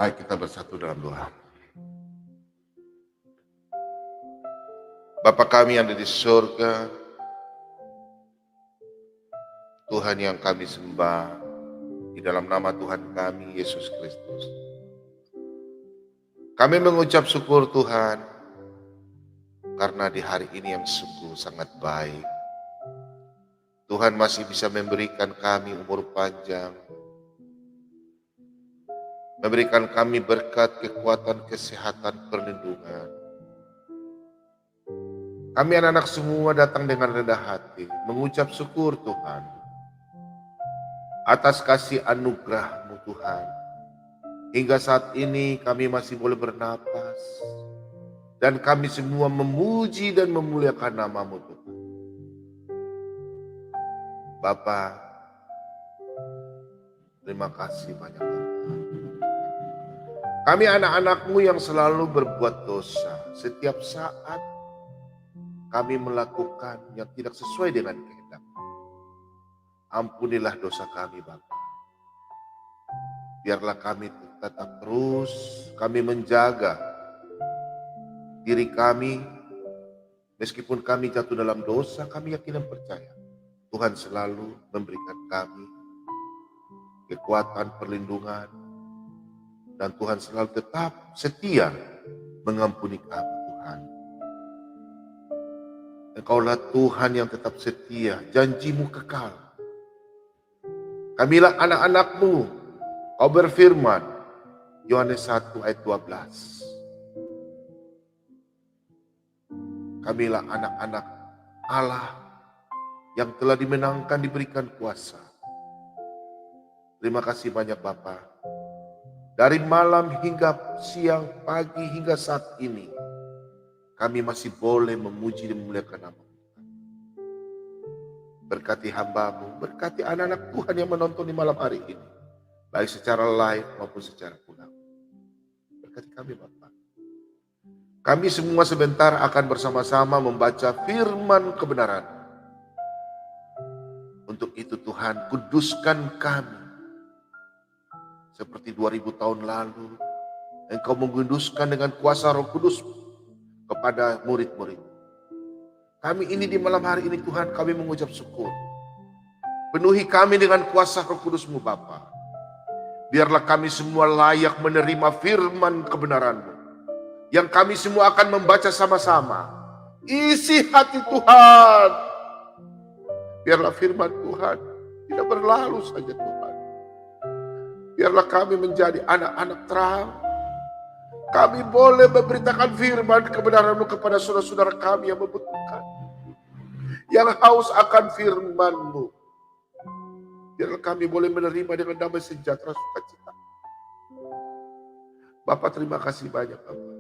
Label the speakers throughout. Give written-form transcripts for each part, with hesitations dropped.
Speaker 1: Mari kita bersatu dalam doa. Bapa kami yang ada di surga, Tuhan yang kami sembah, di dalam nama Tuhan kami, Yesus Kristus. Kami mengucap syukur Tuhan, karena di hari ini yang sungguh sangat baik, Tuhan masih bisa memberikan kami umur panjang, memberikan kami berkat, kekuatan, kesehatan, perlindungan. Kami anak-anak semua datang dengan rendah hati, mengucap syukur Tuhan, atas kasih anugerah-Mu Tuhan. Hingga saat ini kami masih boleh bernapas, dan kami semua memuji dan memuliakan nama-Mu Tuhan. Bapa, terima kasih banyak Bapa. Kami anak-anak-Mu yang selalu berbuat dosa. Setiap saat kami melakukan yang tidak sesuai dengan kehendak-Mu. Ampunilah dosa kami Bapa. Biarlah kami tetap terus kami menjaga diri kami. Meskipun kami jatuh dalam dosa, kami yakin dan percaya Tuhan selalu memberikan kami kekuatan, perlindungan, dan Tuhan selalu tetap setia mengampuni kami Tuhan. Engkaulah Tuhan yang tetap setia, janji-Mu kekal. Kamilah anak-anak-Mu, Kau berfirman, Yohanes 1 ayat 12. Kamilah anak-anak Allah yang telah dimenangkan, diberikan kuasa. Terima kasih banyak Bapa. Dari malam hingga siang, pagi hingga saat ini, kami masih boleh memuji dan memuliakan nama-Mu. Berkati hamba-Mu, berkati anak-anak Tuhan yang menonton di malam hari ini, baik secara live maupun secara pulang. Berkati kami Bapa. Kami semua sebentar akan bersama-sama membaca firman kebenaran. Untuk itu Tuhan, kuduskan kami. Seperti 2000 tahun lalu, Engkau menguduskan dengan kuasa Roh Kudus kepada murid-murid. Kami ini di malam hari ini Tuhan, kami mengucap syukur. Penuhi kami dengan kuasa Roh Kudus-Mu Bapa. Biarlah kami semua layak menerima firman kebenaran-Mu, yang kami semua akan membaca sama-sama. Isi hati Tuhan. Biarlah firman Tuhan tidak berlalu saja Tuhan. Biarlah kami menjadi anak-anak terang. Kami boleh memberitakan firman kebenaran-Mu kepada saudara-saudara kami yang membutuhkan, yang haus akan firman-Mu. Biarlah kami boleh menerima dengan damai sejahtera sukacita. Bapak terima kasih banyak Bapak.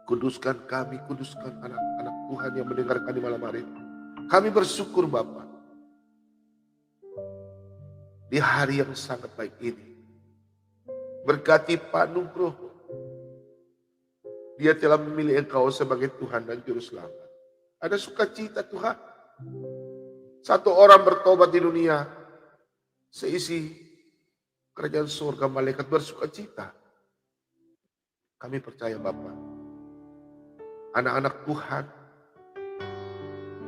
Speaker 1: Kuduskan kami, kuduskan anak-anak Tuhan yang mendengarkan di malam hari ini. Kami bersyukur Bapa, di hari yang sangat baik ini. Berkati Pak Nugroho. Dia telah memilih Engkau sebagai Tuhan dan Juru Selamat. Ada sukacita Tuhan. Satu orang bertobat di dunia, seisi kerajaan surga malaikat bersukacita. Kami percaya Bapak, anak-anak Tuhan,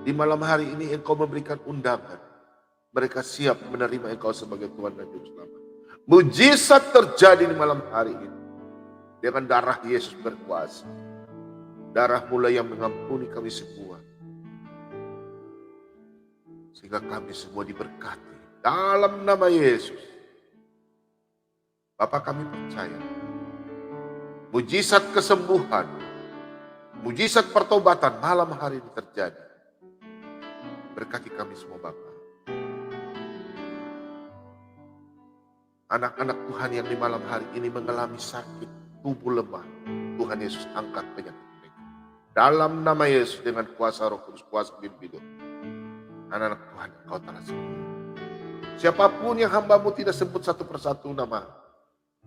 Speaker 1: di malam hari ini Engkau memberikan undangan. Mereka siap menerima Engkau sebagai Tuhan dan Juru Selamat. Mujizat terjadi di malam hari ini. Dengan darah Yesus berkuasa. Darah mulai yang mengampuni kami semua. Sehingga kami semua diberkati. Dalam nama Yesus. Bapak kami percaya. Mujizat kesembuhan. Mujizat pertobatan malam hari ini terjadi. Berkati kami semua Bapak. Anak-anak Tuhan yang di malam hari ini mengalami sakit, tubuh lemah, Tuhan Yesus angkat penyakit mereka. Dalam nama Yesus dengan kuasa Roh Kudus, kuasa bimbing. Anak-anak Tuhan, Engkau telah sembuh. Siapapun yang hamba-Mu tidak sebut satu persatu nama,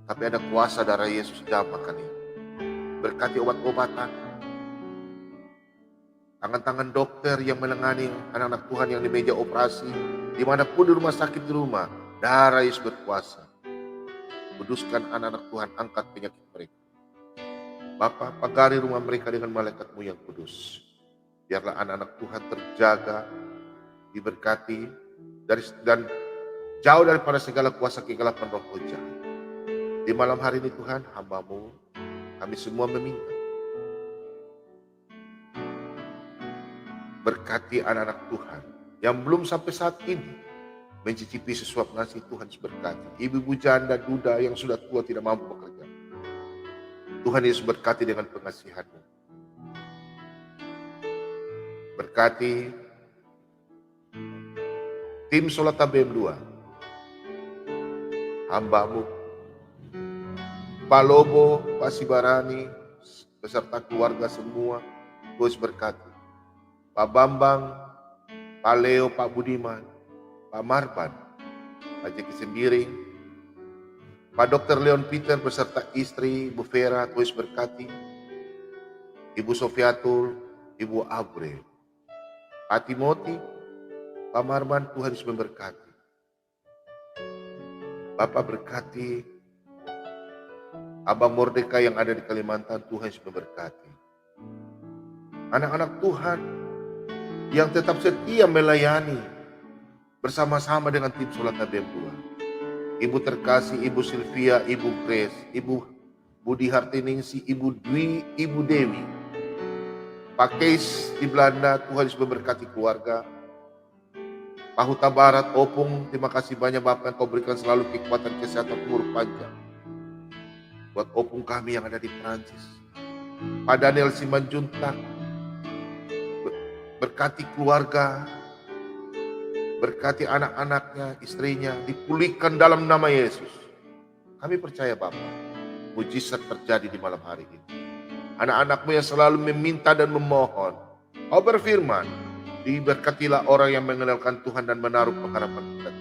Speaker 1: tapi ada kuasa darah Yesus jamakan ini. Berkati obat-obatan, tangan-tangan dokter yang menangani anak-anak Tuhan yang di meja operasi, dimanapun di rumah sakit di rumah, darah Yesus berkuasa. Kuduskan anak-anak Tuhan, angkat penyakit mereka. Bapa, pagari rumah mereka dengan malaikat-Mu yang kudus. Biarlah anak-anak Tuhan terjaga, diberkati, dan jauh daripada segala kuasa kegelapan roh jahat. Di malam hari ini Tuhan, hamba-Mu, kami semua meminta, berkati anak-anak Tuhan yang belum sampai saat ini mencicipi sesuap nasi. Tuhan berkati ibu-ibu janda duda yang sudah tua tidak mampu bekerja. Tuhan Yesus berkati dengan pengasihan-Mu. Berkati tim Solat ABM 2, hamba-Mu, Pak Lobo, Pak Sibarani, beserta keluarga semua, Tuhan berkati. Pak Bambang, Pak Leo, Pak Budiman, Pak Marban, Pak Jeki Sembiring, Pak Dr. Leon Peter beserta istri, Bu Vera, Tuhan berkati. Ibu Sofiatul, Ibu Abre, Pak Timothy, Pak Marban, Tuhan Yesus memberkati. Bapak berkati Abang Mordeka yang ada di Kalimantan, Tuhan Yesus memberkati. Anak-anak Tuhan yang tetap setia melayani bersama-sama dengan tim Solat ABM 2. Ibu terkasih, Ibu Sylvia, Ibu Grace, Ibu Budi Hartiningsi, Ibu Dwi, Ibu Dewi, Pak Keis di Belanda, Tuhan Yesus memberkati keluarga. Pak Huta Barat, Opung, terima kasih banyak Bapak yang Kau berikan selalu kekuatan, kesehatan, umur panjang. Buat Opung kami yang ada di Perancis. Pak Daniel Simanjuntak, berkati keluarga, berkati anak-anaknya, istrinya, dipulihkan dalam nama Yesus. Kami percaya Bapak, mujizat terjadi di malam hari ini. Anak-anak-Mu yang selalu meminta dan memohon, Kau berfirman, diberkatilah orang yang mengenalkan Tuhan dan menaruh pengharapan pada Tuhan.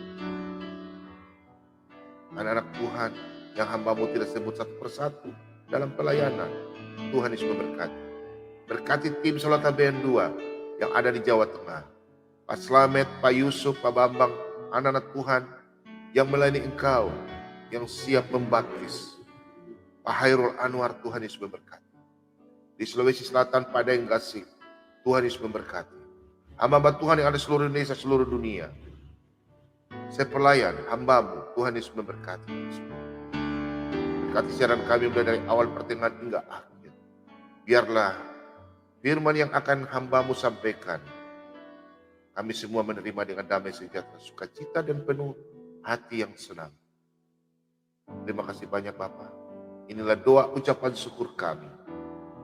Speaker 1: Anak-anak Tuhan yang hamba-Mu tidak sebut satu persatu dalam pelayanan, Tuhan Yesus memberkati. Berkati tim Solat ABM 2 yang ada di Jawa Tengah. Pak Slamet, Pak Yusuf, Pak Bambang, anak-anak Tuhan yang melayani Engkau, yang siap membaptis. Pak Hairul Anwar, Tuhan Yesus memberkati. Di Sulawesi Selatan, Pak Deng Gasing, Tuhan Yesus memberkati. Hamba-hamba Tuhan yang ada seluruh Indonesia, seluruh dunia. Saya pelayan, hamba-Mu, Tuhan Yesus memberkati. Berkati siaran kami mulai dari awal, pertengahan hingga akhir. Biarlah firman yang akan hamba-Mu sampaikan, kami semua menerima dengan damai sejahtera, sukacita dan penuh hati yang senang. Terima kasih banyak Bapak. Inilah doa ucapan syukur kami.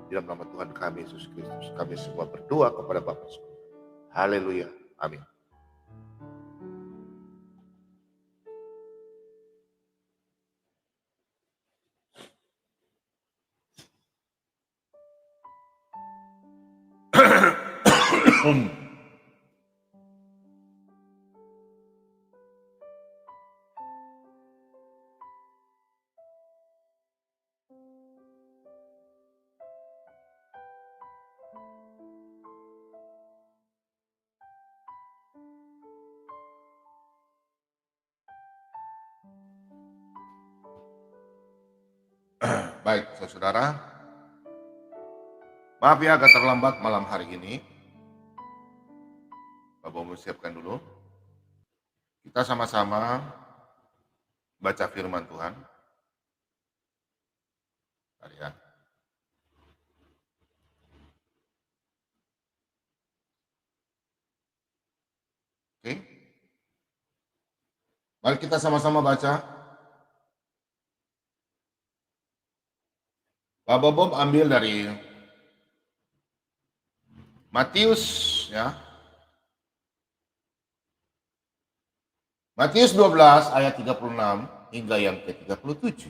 Speaker 1: Di dalam nama Tuhan kami Yesus Kristus, kami semua berdoa kepada Bapa surga. Haleluya. Amin. Baik, saudara. Maaf ya agak terlambat malam hari ini. Bapak mau siapkan dulu. Kita sama-sama baca firman Tuhan. Mari ya. Oke. Mari kita sama-sama baca. Bapak Bob ambil dari Matius ya. Matius 12 ayat 36 hingga yang ke-37.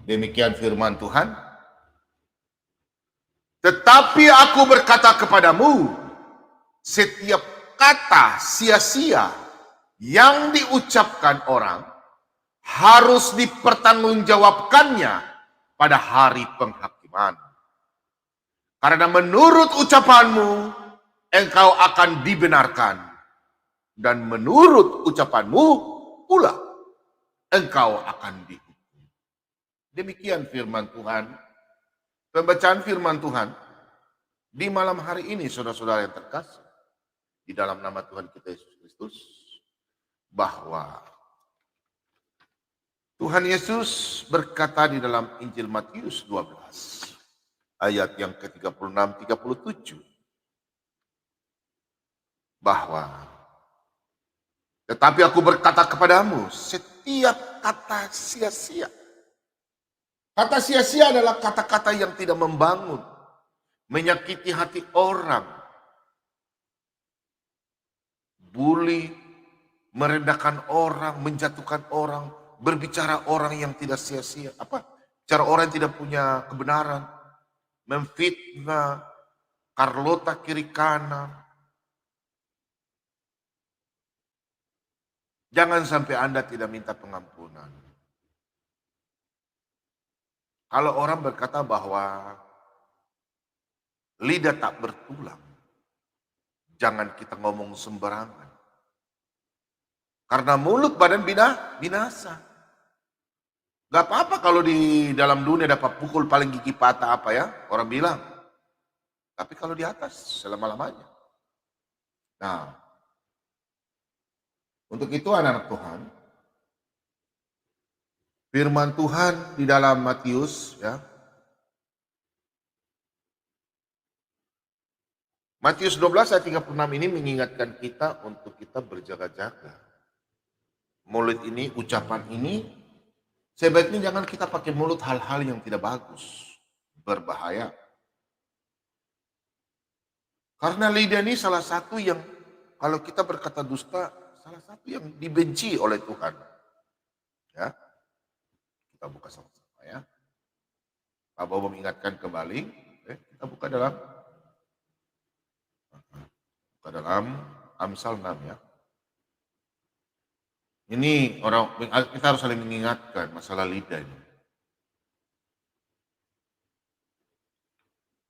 Speaker 1: Demikian firman Tuhan. Tetapi aku berkata kepadamu, setiap kata sia-sia yang diucapkan orang harus dipertanggungjawabkannya pada hari penghakiman. Karena menurut ucapanmu, engkau akan dibenarkan. Dan menurut ucapanmu pula, engkau akan dihukum. Demikian firman Tuhan. Pembacaan firman Tuhan di malam hari ini, saudara-saudara yang terkasih, di dalam nama Tuhan kita Yesus Kristus, bahwa Tuhan Yesus berkata di dalam Injil Matius 12, ayat yang ke-36-37, bahwa tetapi aku berkata kepadamu, setiap kata sia-sia. Kata sia-sia adalah kata-kata yang tidak membangun, menyakiti hati orang, bully, merendahkan orang, menjatuhkan orang, berbicara orang yang tidak sia-sia. Bicara orang yang tidak punya kebenaran, memfitnah, Carlota kiri kanan. Jangan sampai Anda tidak minta pengampunan. Kalau orang berkata bahwa lidah tak bertulang, jangan kita ngomong sembarangan. Karena mulut badan binasa. Gak apa-apa kalau di dalam dunia dapat pukul paling gigi patah apa ya, orang bilang. Tapi kalau di atas selama-lamanya. Nah, untuk itu anak-anak Tuhan, firman Tuhan di dalam Matius ya. Matius 12 ayat 36 ini mengingatkan kita untuk kita berjaga-jaga. Mulut ini, ucapan ini, sebaiknya jangan kita pakai mulut hal-hal yang tidak bagus, berbahaya. Karena lidah ini salah satu yang kalau kita berkata dusta, salah satu yang dibenci oleh Tuhan. Ya, kita buka sama-sama ya. Pak Bobo mengingatkan kembali, kita buka dalam Amsal 6 ya. Ini kita harus saling mengingatkan masalah lidah ini.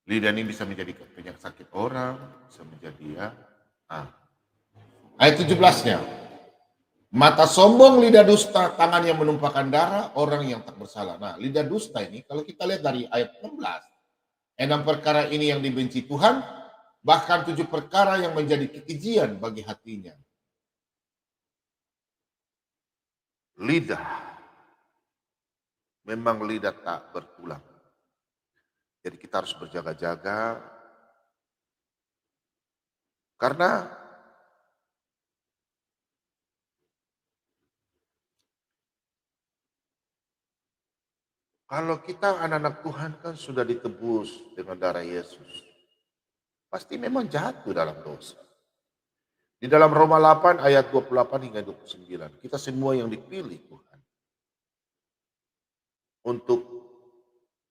Speaker 1: Lidah ini bisa menjadi penyakit sakit orang, bisa menjadi ya. Ayat 17-nya. Mata sombong, lidah dusta, tangan yang menumpahkan darah, orang yang tak bersalah. Nah, lidah dusta ini kalau kita lihat dari ayat 16, 6 perkara ini yang dibenci Tuhan, bahkan 7 perkara yang menjadi kekejian bagi hatinya. Lidah, memang lidah tak bertulang. Jadi kita harus berjaga-jaga. Karena kalau kita anak-anak Tuhan kan sudah ditebus dengan darah Yesus. Pasti memang jatuh dalam dosa. Di dalam Roma 8 ayat 28 hingga 29. Kita semua yang dipilih Tuhan. Untuk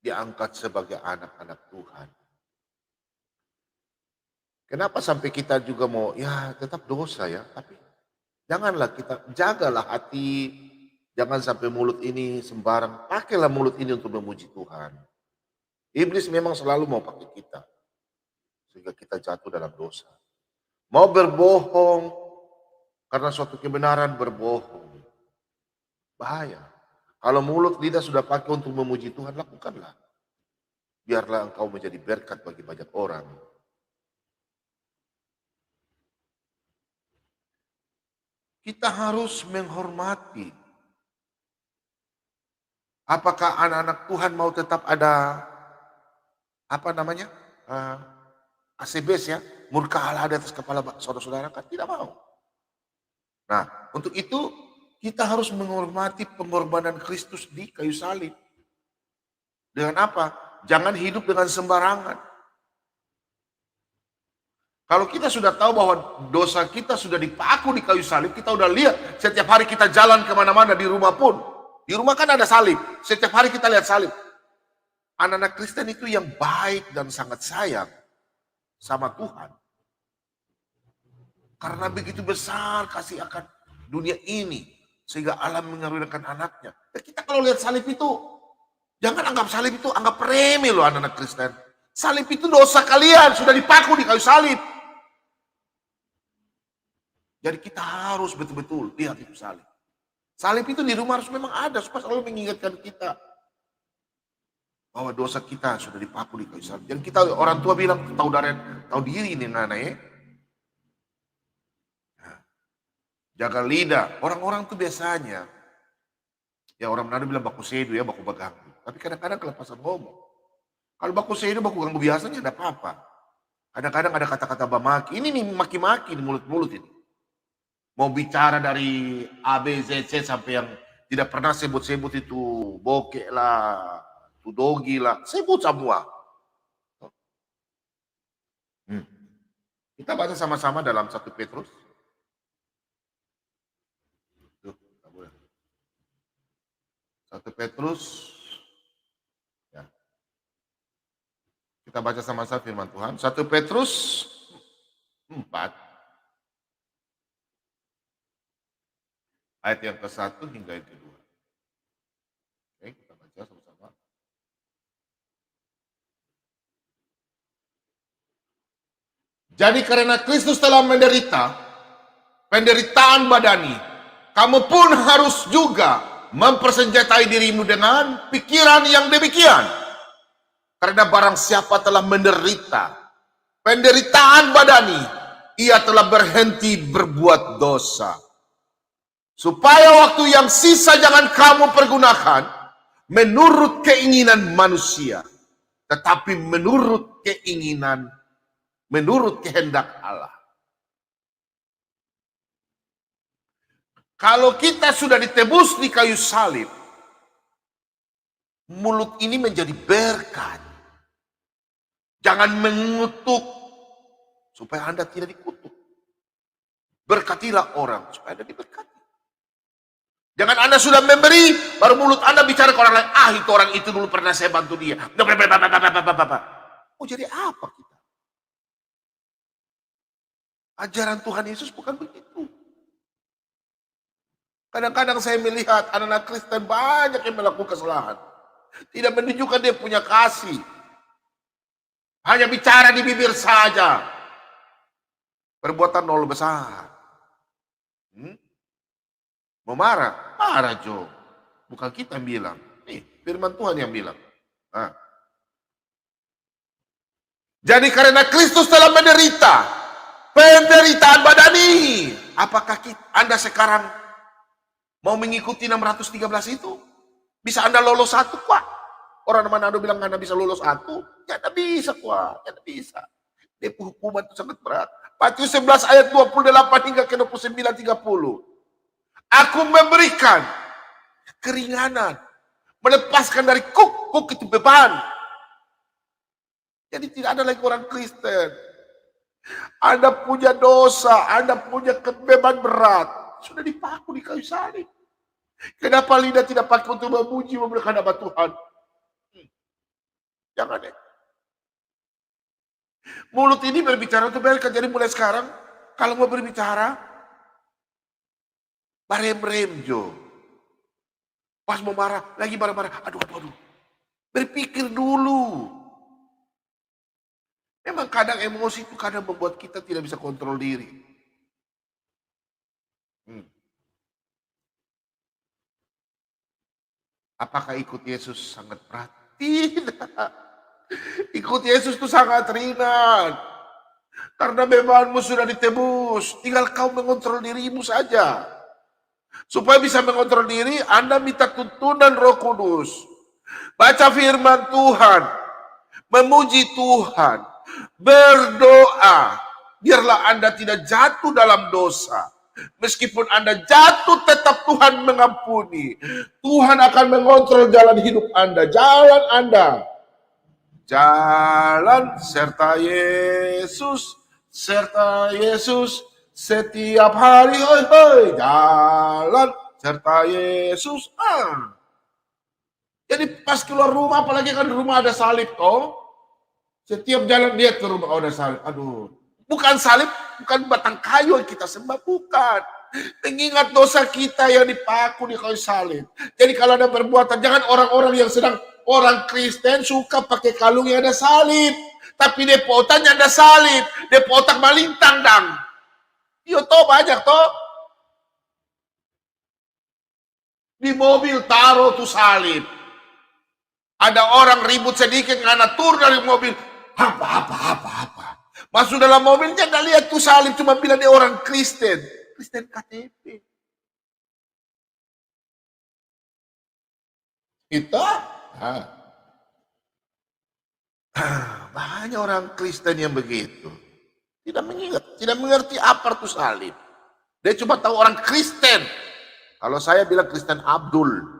Speaker 1: diangkat sebagai anak-anak Tuhan. Kenapa sampai kita juga mau, ya tetap dosa ya. Tapi janganlah kita, jagalah hati. Jangan sampai mulut ini sembarang. Pakailah mulut ini untuk memuji Tuhan. Iblis memang selalu mau pakai kita. Sehingga kita jatuh dalam dosa. Mau berbohong karena suatu kebenaran berbohong. Bahaya. Kalau mulut lidah sudah pakai untuk memuji Tuhan, lakukanlah. Biarlah engkau menjadi berkat bagi banyak orang. Kita harus menghormati. Apakah anak-anak Tuhan mau tetap ada ACBs ya, murka Allah di atas kepala saudara-saudara kan tidak mau. Nah, untuk itu kita harus menghormati pengorbanan Kristus di kayu salib. Dengan apa? Jangan hidup dengan sembarangan. Kalau kita sudah tahu bahwa dosa kita sudah dipaku di kayu salib, kita udah lihat setiap hari kita jalan kemana-mana di rumah pun. Di rumah kan ada salib, setiap hari kita lihat salib. Anak-anak Kristen itu yang baik dan sangat sayang sama Tuhan. Karena begitu besar kasih akan dunia ini. Sehingga Allah mengaruniakan anaknya. Dan kita kalau lihat salib itu, jangan anggap salib itu anggap remeh loh anak-anak Kristen. Salib itu dosa kalian, sudah dipaku di kayu salib. Jadi kita harus betul-betul lihat itu salib. Salib itu di rumah harus memang ada, supaya selalu mengingatkan kita. bahwa dosa kita sudah dipaku di kayu salib. Dan kita orang tua bilang tahu diri ini anak ya. Jaga lidah. Orang-orang tuh biasanya ya orang Manado bilang baku sedu ya, baku baganggu. Tapi kadang-kadang kelepasan ngomong. Kalau baku sedu, baku ganggu biasanya ada apa-apa. Kadang-kadang ada kata-kata bamaki. Ini nih maki-maki di mulut-mulut ini. Mau bicara dari A, B, Z, C sampai yang tidak pernah sebut-sebut itu bokek lah, itu dogi lah, sebut semua. Kita baca sama-sama dalam 1 Petrus. 1 Petrus. Ya. Kita baca sama-sama firman Tuhan. 1 Petrus 4. Ayat yang ke-1 hingga yang ke-2. Oke, kita baca sama-sama. Jadi karena Kristus telah menderita, penderitaan badani, kamu pun harus juga mempersenjatai dirimu dengan pikiran yang demikian. Karena barang siapa telah menderita penderitaan badani, ia telah berhenti berbuat dosa. Supaya waktu yang sisa jangan kamu pergunakan menurut keinginan manusia, tetapi menurut kehendak Allah. Kalau kita sudah ditebus di kayu salib, mulut ini menjadi berkat. Jangan mengutuk supaya Anda tidak dikutuk. Berkatilah orang supaya Anda diberkati. Jangan Anda sudah memberi, baru mulut Anda bicara ke orang lain. Ah, itu orang itu dulu pernah saya bantu dia. Oh, jadi apa kita? Ajaran Tuhan Yesus bukan begitu. Kadang-kadang saya melihat anak-anak Kristen banyak yang melakukan kesalahan. Tidak menunjukkan dia punya kasih. Hanya bicara di bibir saja. Perbuatan nol besar. Mau marah? Marah, Jo. Bukan kita yang bilang. Nih, firman Tuhan yang bilang. Nah. Jadi karena Kristus telah menderita penderitaan badani, apakah Anda sekarang mau mengikuti 613 itu? Bisa Anda lolos 1 kuat? Orang Manado bilang Anda bisa lolos 1? Ya, Anda bisa kuat. Ya, Anda bisa. Dia hukuman itu sangat berat. Matius 11 ayat 28 hingga ke 29, 30. Aku memberikan keringanan, melepaskan dari kuk itu beban. Jadi tidak ada lagi orang Kristen. Anda punya dosa, Anda punya beban berat, sudah dipaku di kayu salib. Kenapa lidah tidak pakai untuk memuji, memberikan nama Tuhan? Jangan deh. Mulut ini berbicara untuk berkat. Jadi mulai sekarang, kalau mau berbicara, barem-rem, Jo. Pas mau marah, lagi marah-marah. Aduh. Berpikir dulu. Memang kadang emosi itu kadang membuat kita tidak bisa kontrol diri. Apakah ikut Yesus sangat berat? Tidak. Ikut Yesus itu sangat ringan. Karena bebanmu sudah ditebus. Tinggal kau mengontrol dirimu saja. Supaya bisa mengontrol diri, Anda minta tuntunan Roh Kudus. Baca firman Tuhan. Memuji Tuhan. Berdoa. Biarlah Anda tidak jatuh dalam dosa. Meskipun Anda jatuh, tetap Tuhan mengampuni. Tuhan akan mengontrol jalan hidup Anda. Jalan Anda. Jalan serta Yesus. Setiap hari, jalan serta Yesus. Jadi pas keluar rumah, apalagi kan di rumah ada salib, toh. Setiap jalan dia ke rumah, ada salib. Aduh, bukan salib, bukan batang kayu yang kita sembah, bukan. Mengingat dosa kita yang dipaku di kayu salib. Jadi kalau ada perbuatan, jangan orang-orang yang sedang orang Kristen suka pakai kalung yang ada salib. Tapi dia potanya ada salib. Dia potak malintang dang. Yo toh banyak toh. Di mobil taruh tuh salib. Ada orang ribut sedikit, ngana turun dari mobil. Apa. Masuk dalam mobilnya, nggak lihat tuh salib, cuma bilang dia orang Kristen. Kristen KTP. Itu banyak orang Kristen yang begitu. Tidak mengerti apa itu salib. Dia cuma tahu orang Kristen. Kalau saya bilang Kristen Abdul.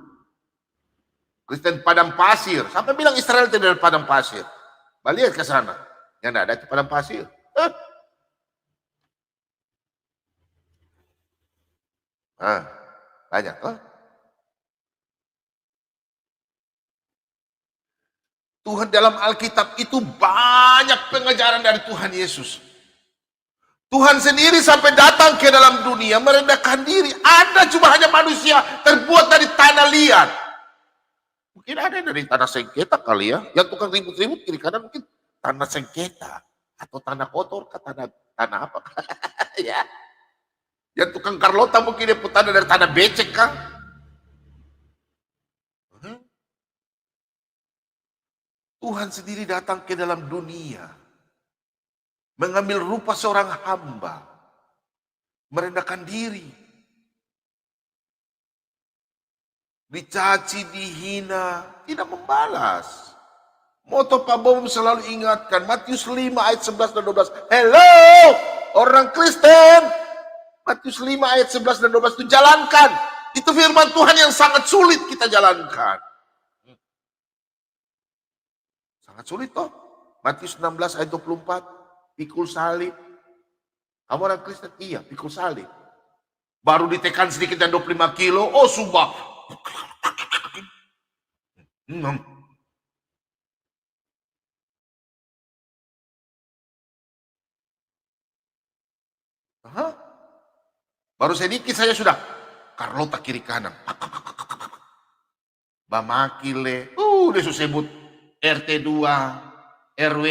Speaker 1: Kristen Padang Pasir. Sampai bilang Israel tidak ada Padang Pasir. Balik ke sana. Yang tidak ada di Padang Pasir. Banyak. Tuhan dalam Alkitab itu banyak pengajaran dari Tuhan Yesus. Tuhan sendiri sampai datang ke dalam dunia merendahkan diri. Anda cuma hanya manusia terbuat dari tanah liat. Mungkin ada dari tanah sengketa kali ya. Yang tukang ribut-ribut kiri kanan mungkin tanah sengketa. Atau tanah kotor ke tanah apa. Ya. Yang tukang Carlota mungkin dia tanah dari tanah becek kan. Tuhan sendiri datang ke dalam dunia, mengambil rupa seorang hamba, merendahkan diri, dicaci, dihina, tidak membalas. Moto Pak Bom selalu ingatkan, Matius 5 ayat 11 dan 12. Hello, orang Kristen. Matius 5 ayat 11 dan 12 itu jalankan. Itu firman Tuhan yang sangat sulit kita jalankan. Sangat sulit toh. Matius 16 ayat 24. Pikul salib. Kamu orang Kristen? Iya, pikul salib. Baru ditekan sedikit dan 25 kilo. Oh, sumpah. Baru sedikit saya sudah. Carlota kiri kanan. Bamakile. Dia sebut RT 2, RW.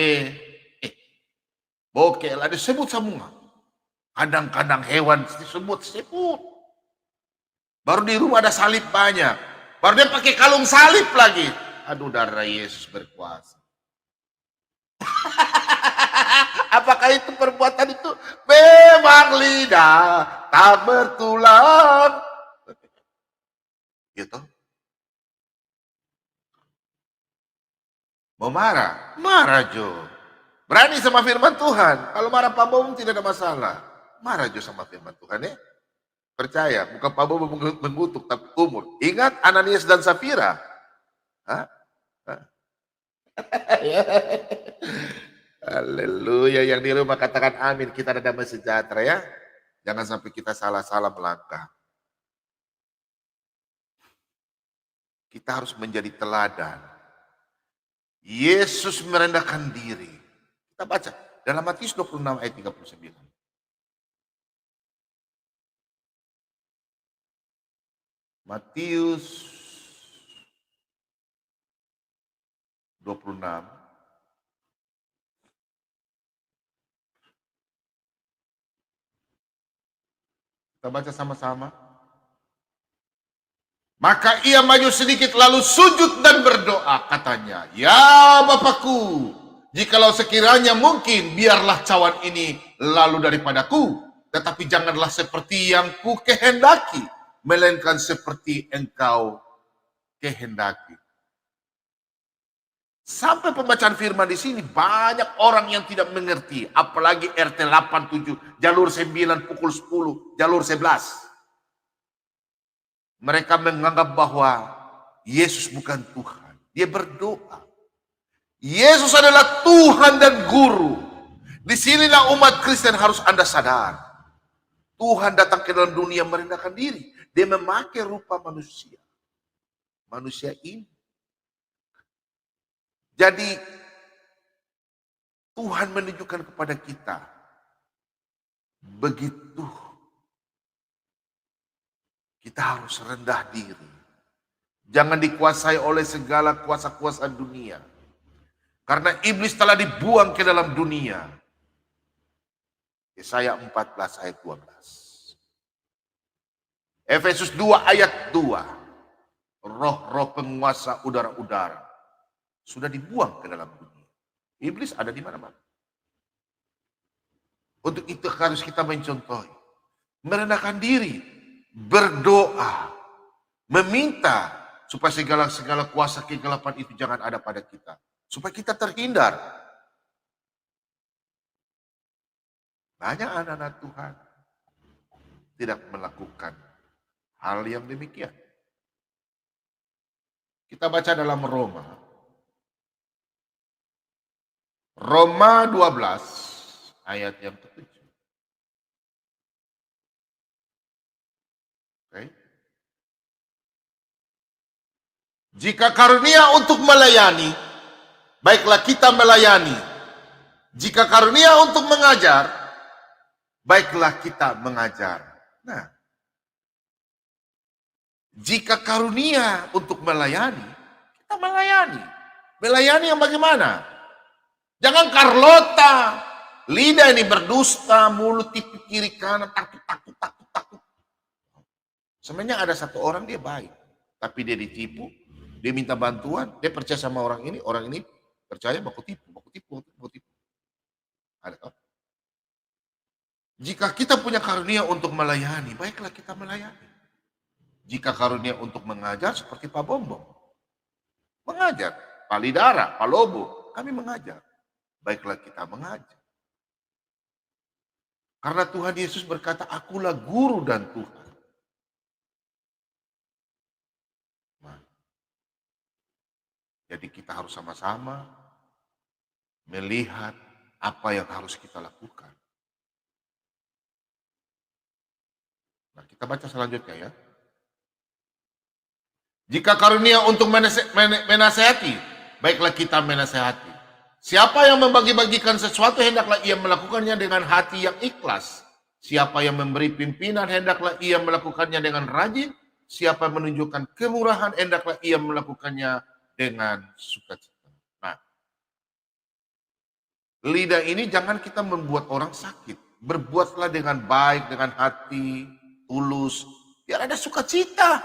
Speaker 1: Bokel, ada sebut semua. Kadang-kadang hewan disebut. Baru di rumah ada salib banyak. Baru dia pakai kalung salib lagi. Aduh, darah Yesus berkuasa. Apakah itu perbuatan itu? Memang lidah tak bertulang. Gitu. Mau marah? Marah Jo. Berani sama firman Tuhan. Kalau marah Pak Bom tidak ada masalah. Marah Jo sama firman Tuhan ya. Percaya, bukan Pak Bom mengutuk tapi umur. Ingat Ananias dan Safira. Haleluya, yang di rumah katakan amin. Kita ada damai sejahtera ya. Jangan sampai kita salah-salah melangkah. Kita harus menjadi teladan. Yesus merendahkan diri. Kita baca dalam Matius 26 ayat 39. Matius 26. Kita baca sama-sama. Maka ia maju sedikit lalu sujud dan berdoa, katanya, ya Bapakku, jikalau sekiranya mungkin biarlah cawan ini lalu daripadaku, tetapi janganlah seperti yang ku kehendaki, melainkan seperti engkau kehendaki. Sampai pembacaan firman di sini banyak orang yang tidak mengerti, apalagi RT 87, jalur 9 pukul 10, jalur 11. Mereka menganggap bahwa Yesus bukan Tuhan. Dia berdoa. Yesus adalah Tuhan dan Guru. Disinilah umat Kristen harus Anda sadar. Tuhan datang ke dalam dunia merendahkan diri. Dia memakai rupa manusia. Manusia ini. Jadi Tuhan menunjukkan kepada kita. Begitu. Kita harus rendah diri. Jangan dikuasai oleh segala kuasa-kuasa dunia. Karena iblis telah dibuang ke dalam dunia. Yesaya 14 ayat 12. Efesus 2 ayat 2. Roh-roh penguasa udara-udara sudah dibuang ke dalam dunia. Iblis ada di mana-mana. Untuk itu harus kita mencontohi, merendahkan diri, berdoa, meminta supaya segala kuasa kegelapan itu jangan ada pada kita, supaya kita terhindar. Banyak anak-anak Tuhan tidak melakukan hal yang demikian. Kita baca dalam Roma 12 ayat yang ke-7. Okay. Jika karunia untuk melayani, baiklah kita melayani. Jika karunia untuk mengajar, baiklah kita mengajar. Nah, jika karunia untuk melayani, kita melayani. Melayani yang bagaimana? Jangan Carlota, lidah ini berdusta, mulut tipu kiri kanan, takut. Sebenarnya ada satu orang dia baik, tapi dia ditipu, dia minta bantuan, dia percaya sama orang ini percaya baku tipu. Ada kan? Jika kita punya karunia untuk melayani, baiklah kita melayani. Jika karunia untuk mengajar seperti Pak Bombong, mengajar, Pak Lidara, Pak Lobo, kami mengajar. Baiklah kita mengajar. Karena Tuhan Yesus berkata, akulah guru dan Tuhan. Nah, jadi kita harus sama-sama melihat apa yang harus kita lakukan. Nah, kita baca selanjutnya ya. Jika karunia untuk menasehati, baiklah kita menasehati. Siapa yang membagi-bagikan sesuatu, hendaklah ia melakukannya dengan hati yang ikhlas. Siapa yang memberi pimpinan, hendaklah ia melakukannya dengan rajin. Siapa yang menunjukkan kemurahan, hendaklah ia melakukannya dengan sukacita. Nah, lidah ini jangan kita membuat orang sakit. Berbuatlah dengan baik, dengan hati, tulus. Biar ada sukacita.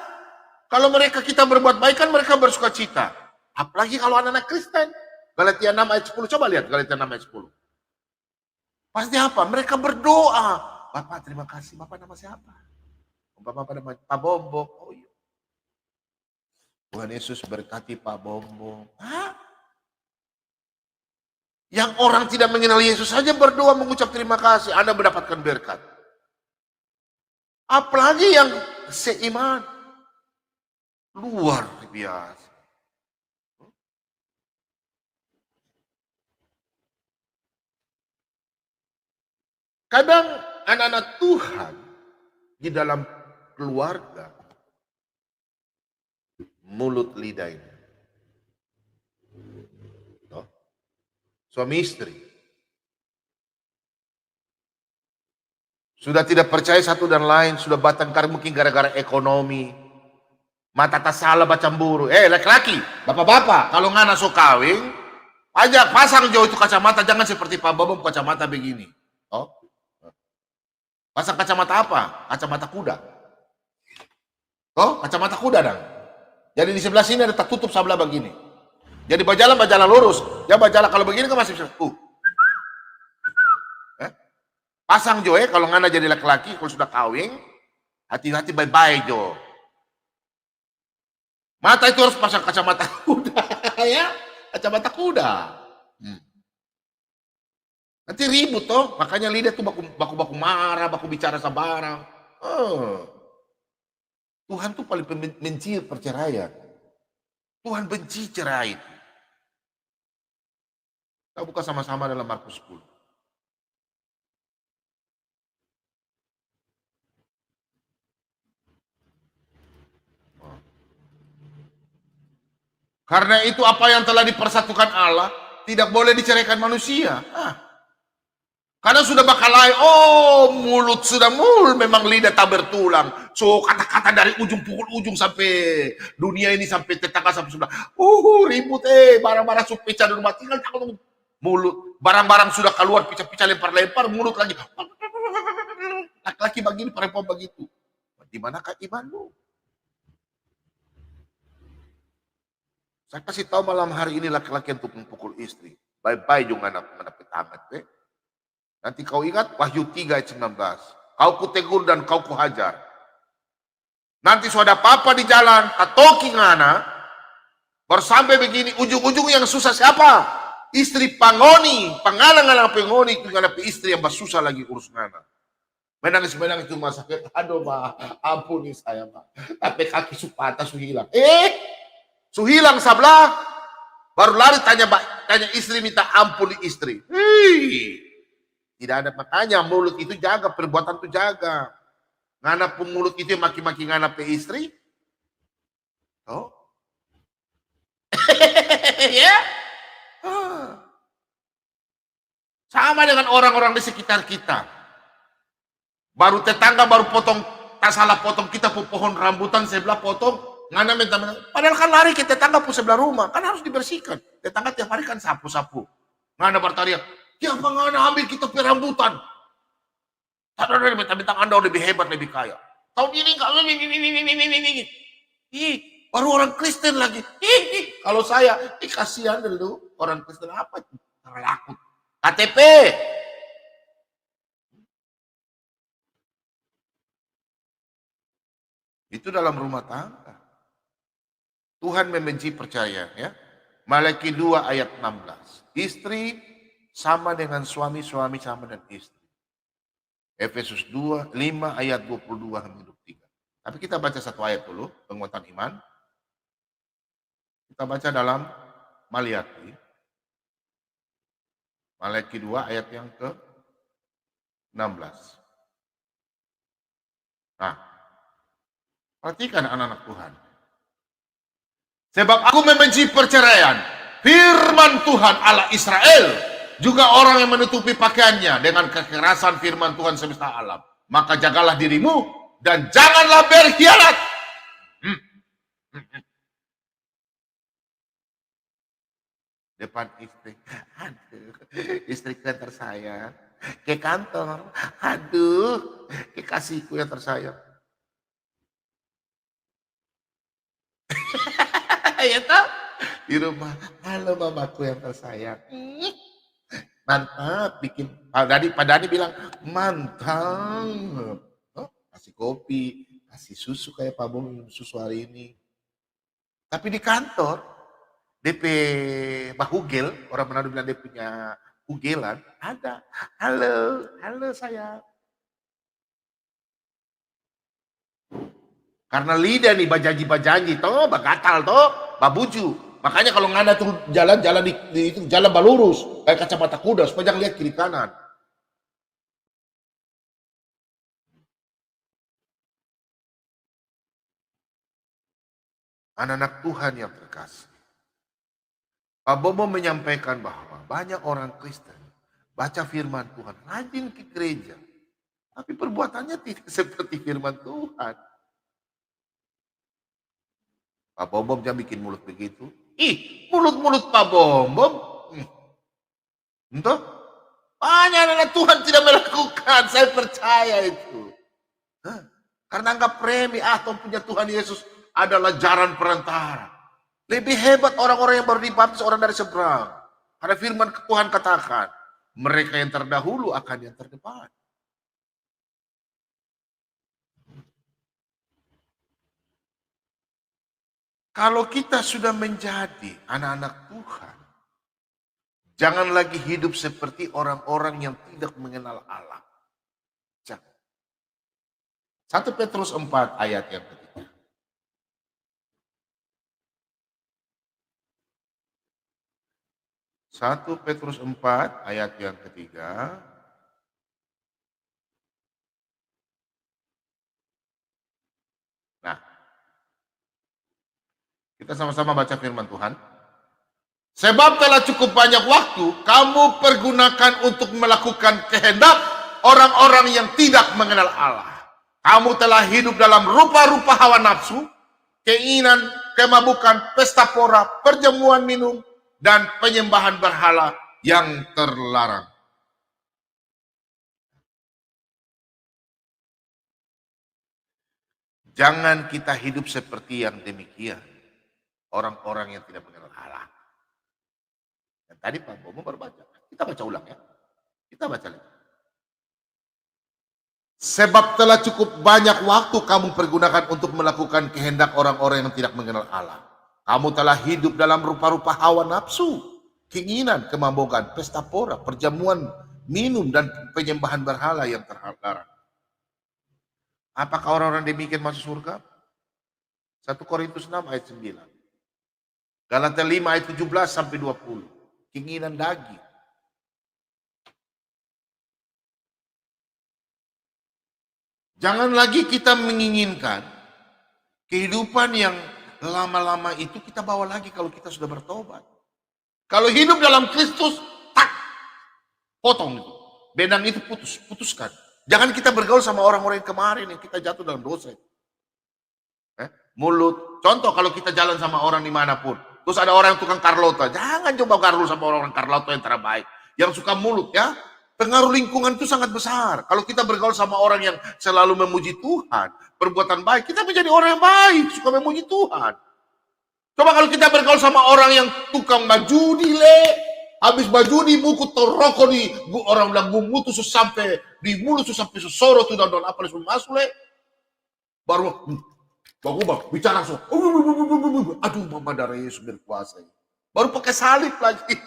Speaker 1: Kalau kita berbuat baik kan mereka bersukacita. Apalagi kalau anak-anak Kristen. Galatia 6 ayat 10, coba lihat Galatia 6 ayat 10. Pasti apa? Mereka berdoa. Bapak terima kasih, Bapak nama siapa? Bapak nama Pak Bombong. Oh iya. Tuhan Yesus berkati Pak Bombong. Hah? Yang orang tidak mengenal Yesus saja berdoa mengucap terima kasih, Anda mendapatkan berkat. Apalagi yang seiman. Luar biasa. Kadang anak-anak Tuhan di dalam keluarga, mulut lidah ini. Suami istri. Sudah tidak percaya satu dan lain, sudah bertengkar mungkin gara-gara ekonomi. Mata tak salah baca cemburu. Laki-laki, bapak-bapak, kalau ngana so kawin, aja pasang jauh itu kacamata, jangan seperti Pak Bombong kacamata begini. Oh. Pasang kacamata apa? Kacamata kuda. Oh, kacamata kuda dong. Jadi di sebelah sini ada tertutup sebelah begini. Jadi berjalan lurus. Ya berjalan kalau begini kan masih bisa. Pasang Jo kalau ngana jadi laki-laki kalau sudah kawin, hati-hati bye-bye Jo. Mata itu harus pasang kacamata kuda ya, kacamata kuda. Nanti ribut toh, makanya lidah tuh baku marah, baku bicara sabarang. Tuhan tuh paling benci perceraian. Tuhan benci cerai. Kita buka sama-sama dalam Markus 10. Karena itu apa yang telah dipersatukan Allah tidak boleh diceraikan manusia. Karena sudah bakal lain, mulut sudah memang lidah tak bertulang. So kata-kata dari ujung pukul ujung sampai dunia ini sampai tetangga sampai sudah, ribut barang-barang sudah pecah di rumah tinggal mulut, barang-barang sudah keluar pecah-pecah lempar-lempar mulut lagi. Laki-laki begini, perempuan begitu. Di manakah imanmu? Saya kasih tahu malam hari ini laki-laki untuk memukul istri. Bye-bye juga anak tangan. Nanti kau ingat Wahyu 3 ayat 19. Kau kutegur dan kau kuhajar. Nanti sudah apa di jalan, katoki ngana, baru sampai begini, ujung-ujung yang susah siapa? Istri pangoni, pangalang-alang pangoni, itu ngana istri yang bersusah lagi urus ngana. Menangis-menangis di rumah sakit, aduh ma, ampuni saya ma. Tapi kaki supata suhilang. Suhilang sebelah, baru lari tanya istri minta ampun istri. Tidak ada, makanya mulut itu jaga, perbuatan itu jaga. Ngana pun mulut itu maki-maki ngana pe istri. Oh. Ya. Sama dengan orang-orang di sekitar kita. Baru tetangga baru potong, tak salah potong kita pohon rambutan sebelah potong. Ngana minta, padahal kan lari ke tetangga pun sebelah rumah, kan harus dibersihkan. Tetangga tiap hari kan sapu-sapu. Ngana bertanya, ya apa ngana ambil kita pe rambutan? Tak ada minta Anda lebih hebat, lebih kaya. Tahun ini kalau baru orang Kristen lagi. Kalau saya, kasihan dulu orang Kristen apa itu? Laku. KTP. Itu dalam rumah tangga. Tuhan membenci percaya, ya. Malaki 2 ayat 16. Istri sama dengan suami, suami sama dengan istri. Efesus 5 ayat 22-23. Tapi kita baca satu ayat dulu, penguatan iman. Kita baca dalam Malaki. Malaki 2 ayat yang ke-16. Nah, perhatikan anak-anak Tuhan. Sebab aku membenci perceraian. Firman Tuhan Allah Israel. Juga orang yang menutupi pakaiannya dengan kekerasan firman Tuhan semesta alam. Maka jagalah dirimu dan janganlah berkhianat. Depan istri. Aduh, istriku yang tersayang. Ke kantor. Aduh, kekasihku yang tersayang. Ya toh? Di rumah. Halo mamaku yang tersayang. Mantap, bikin. Pak Dani bilang, mantap. Oh, kasih kopi, kasih susu kayak Pak Bung minum susu hari ini. Tapi di kantor, DP bahugel, orang Manado bilang dia punya hugelan, ada. Halo sayang. Karena lidah nih, bajanji, toh, bagatal, toh, babuju. Makanya kalau ngana tuh jalan itu jalan balurus kayak kacamata kuda supaya jangan lihat kiri kanan. Anak-anak Tuhan yang terkasih. Pak Bobo menyampaikan bahwa banyak orang Kristen baca firman Tuhan, rajin ke gereja, tapi perbuatannya tidak seperti firman Tuhan. Pak Bobo jangan bikin mulut begitu. Mulut-mulut Pak Bombom. Entah? Banyak anak Tuhan tidak melakukan, saya percaya itu. Karena anggap premi, Tuhan punya Tuhan Yesus adalah jalan perantara. Lebih hebat orang-orang yang baru dibaptis orang dari seberang. Karena firman Tuhan katakan, mereka yang terdahulu akan yang terdepan. Kalau kita sudah menjadi anak-anak Tuhan, jangan lagi hidup seperti orang-orang yang tidak mengenal Allah. Jangan. 1 Petrus 4 ayat yang ketiga. 1 Petrus 4 ayat yang ketiga. Nah, kita sama-sama baca firman Tuhan. Sebab telah cukup banyak waktu kamu pergunakan untuk melakukan kehendak orang-orang yang tidak mengenal Allah. Kamu telah hidup dalam rupa-rupa hawa nafsu, keinginan, kemabukan, pesta pora, perjamuan minum, dan penyembahan berhala yang terlarang. Jangan kita hidup seperti yang demikian. orang-orang yang tidak mengenal Allah. Dan tadi Pak Bomo baru baca. Kita baca ulang ya. Kita baca lagi. Sebab telah cukup banyak waktu kamu pergunakan untuk melakukan kehendak orang-orang yang tidak mengenal Allah. Kamu telah hidup dalam rupa-rupa hawa nafsu, keinginan, kemabauan, pesta pora, perjamuan, minum, dan penyembahan berhala yang terlarang. Apakah orang-orang demikian masuk surga? 1 Korintus 6 ayat 9. Galatia 5 ayat 17 sampai 20. Keinginan daging. Jangan lagi kita menginginkan kehidupan yang lama-lama itu kita bawa lagi kalau kita sudah bertobat. Kalau hidup dalam Kristus, tak, potong itu. Benang itu putuskan. Jangan kita bergaul sama orang-orang yang kemarin yang kita jatuh dalam dosa. Mulut. Contoh kalau kita jalan sama orang dimanapun. Terus ada orang yang tukang Carlota. Jangan coba gaul sama orang-orang Carlota yang terbaik. Yang suka mulut ya. Pengaruh lingkungan itu sangat besar. Kalau kita bergaul sama orang yang selalu memuji Tuhan, perbuatan baik, kita menjadi orang yang baik, suka memuji Tuhan. Coba kalau kita bergaul sama orang yang tukang majudi, habis majudi buku terokok di orang bilang bumbu tuh sampai di mulut tuh sampai sesoro tuh dan apa langsung masuk baru bang bicara langsung. Aduh, Mama darah Yesus berkuasa. Baru pakai salib lagi.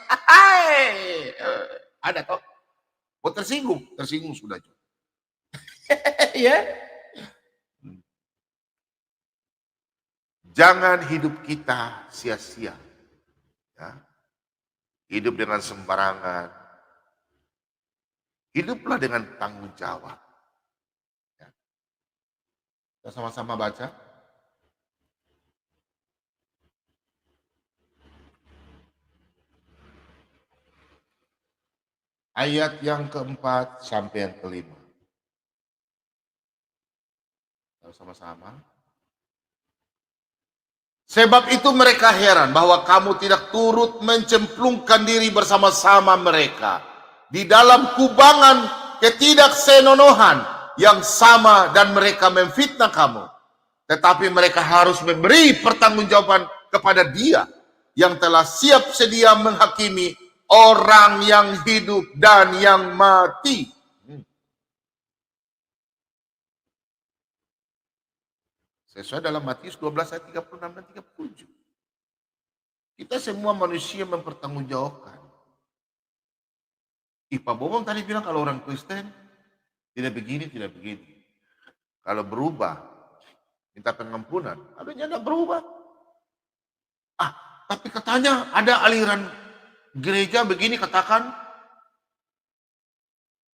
Speaker 1: Ada toh? Oh tersinggung sudah. Ya. Jangan hidup kita sia-sia. Ya. Hidup dengan sembarangan. Hiduplah dengan tanggung jawab. Ya. Kita sama-sama baca. Ayat yang keempat sampai yang kelima. Sama-sama. Sebab itu mereka heran bahwa kamu tidak turut mencemplungkan diri bersama-sama mereka di dalam kubangan ketidaksenonohan yang sama dan mereka memfitnah kamu. Tetapi mereka harus memberi pertanggungjawaban kepada Dia yang telah siap sedia menghakimi orang yang hidup dan yang mati. Sesuai dalam Matius 12 ayat 36 dan 37. Kita semua manusia mempertanggungjawabkan. Pak Bomong tadi bilang kalau orang Kristen tidak begini, tidak begini. Kalau berubah, minta pengampunan. Adanya tidak berubah. Tapi katanya ada aliran gereja begini katakan.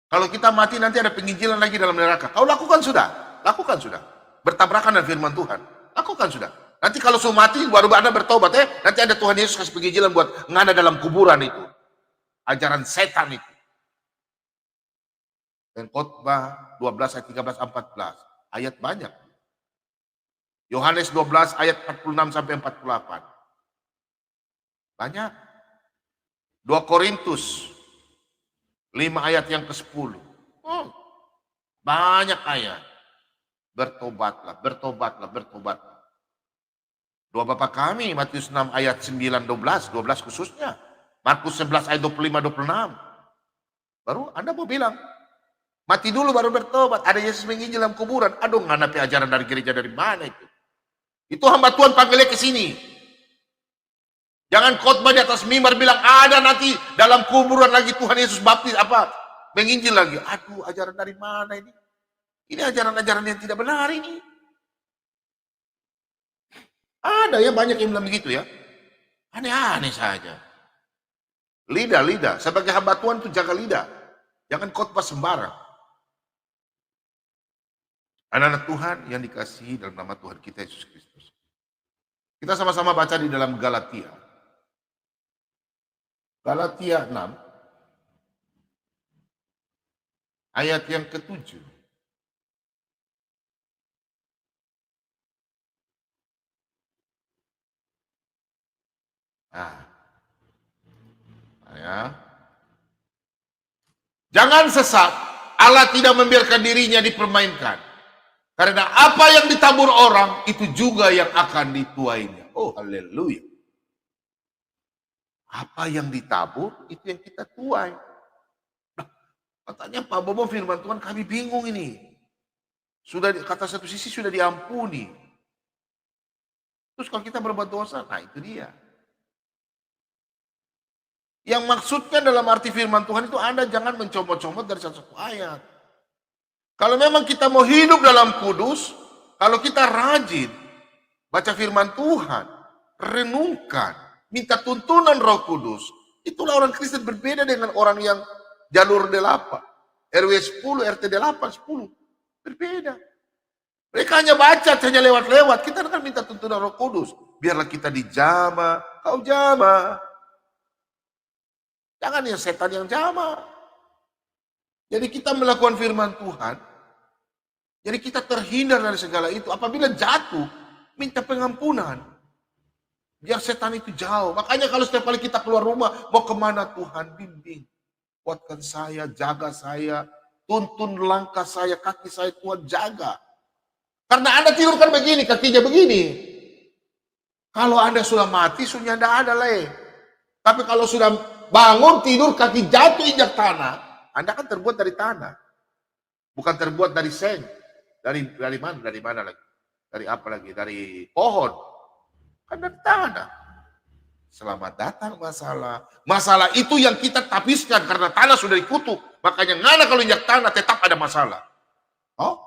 Speaker 1: Kalau kita mati nanti ada penginjilan lagi dalam neraka. Kau lakukan sudah. Lakukan sudah. Bertabrakan dengan firman Tuhan. Lakukan sudah. Nanti kalau sudah mati baru Anda bertobat nanti ada Tuhan Yesus kasih penginjilan buat ngada dalam kuburan itu. Ajaran setan itu. Dan Khotbah 12 ayat 13 14. Ayat banyak. Yohanes 12 ayat 46 sampai 48. Banyak. 2 Korintus 5 ayat yang ke-10. Banyak ayat. Bertobatlah, bertobatlah, bertobatlah. Doa Bapa kami, Matius 6 ayat 9, 12 khususnya. Markus 11 ayat 25, 26. Baru Anda mau bilang, mati dulu baru bertobat. Ada Yesus menginjil dalam kuburan. Aduh, nganapi ajaran dari gereja dari mana itu? Itu hamba Tuhan panggilnya ke sini. Jangan khotbah di atas mimbar bilang, ada nanti dalam kuburan lagi Tuhan Yesus baptis, menginjil lagi. Aduh, ajaran dari mana ini? Ini ajaran-ajaran yang tidak benar ini. Ada ya banyak yang bilang begitu ya. Aneh-aneh saja. Lidah. Sebagai hamba Tuhan itu jaga lidah. Jangan khotbah sembarang. Anak-anak Tuhan yang dikasihi dalam nama Tuhan kita Yesus Kristus. Kita sama-sama baca di dalam Galatia. Galatia 6. Ayat yang ke-7. Jangan sesat, Allah tidak membiarkan dirinya dipermainkan. Karena apa yang ditabur orang, itu juga yang akan dituainya. Oh, haleluya. Apa yang ditabur, itu yang kita tuai. Nah, katanya Pak Bobo firman Tuhan, kami bingung ini. Sudah kata satu sisi sudah diampuni. Terus kalau kita berbuat dosa, nah itu dia. Yang maksudnya dalam arti firman Tuhan itu Anda jangan mencomot-comot dari satu ayat. Kalau memang kita mau hidup dalam kudus, kalau kita rajin baca firman Tuhan, renungkan, minta tuntunan Roh Kudus, itulah orang Kristen berbeda dengan orang yang jalur 8, RW 10, RT 8, 10. Berbeda. Mereka hanya baca, hanya lewat-lewat. Kita kan minta tuntunan Roh Kudus. Biarlah kita dijamah, kau jamah. Jangan yang setan yang jamah. Jadi kita melakukan firman Tuhan, jadi kita terhindar dari segala itu. Apabila jatuh, minta pengampunan. Biar setan itu jauh. Makanya kalau setiap kali kita keluar rumah, mau kemana Tuhan bimbing. Kuatkan saya, jaga saya, tuntun langkah saya, kaki saya Tuhan jaga. Karena Anda tidur kan begini, kakinya begini. Kalau Anda sudah mati, sudah tidak ada leh. Tapi kalau sudah bangun, tidur, kaki jatuh injak tanah, Anda kan terbuat dari tanah. Bukan terbuat dari seng. Dari mana? Dari mana lagi? Dari apa lagi? Dari pohon. Kan dari tanah. Selamat datang masalah. Masalah itu yang kita tapiskan karena tanah sudah dikutuk. Makanya ngana kalau injak tanah tetap ada masalah. Oh?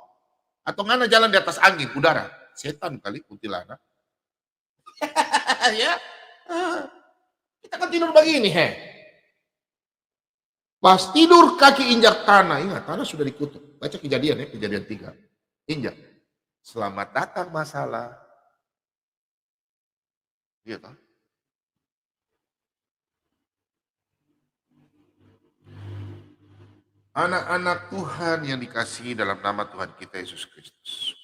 Speaker 1: Atau ngana jalan di atas angin, udara. Setan kali, kuntilanak. Ya. Kita kan tidur begini, Pas tidur kaki injak tanah. Ingat, tanah sudah dikutuk. Baca Kejadian ya, Kejadian 3. Injak. Selamat datang masalah. Iya kan? Anak-anak Tuhan yang dikasihi dalam nama Tuhan kita Yesus Kristus.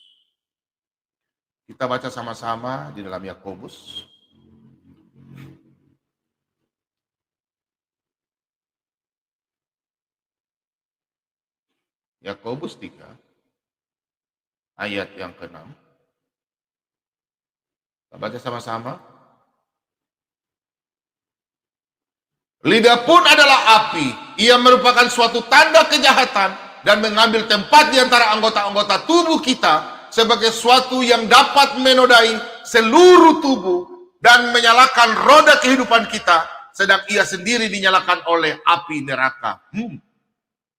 Speaker 1: Kita baca sama-sama di dalam Yakobus. Yakobus 3 ayat yang ke-6. Kita baca sama-sama. Lidah pun adalah api. Ia merupakan suatu tanda kejahatan dan mengambil tempat di antara anggota-anggota tubuh kita sebagai suatu yang dapat menodai seluruh tubuh dan menyalakan roda kehidupan kita, sedang ia sendiri dinyalakan oleh api neraka.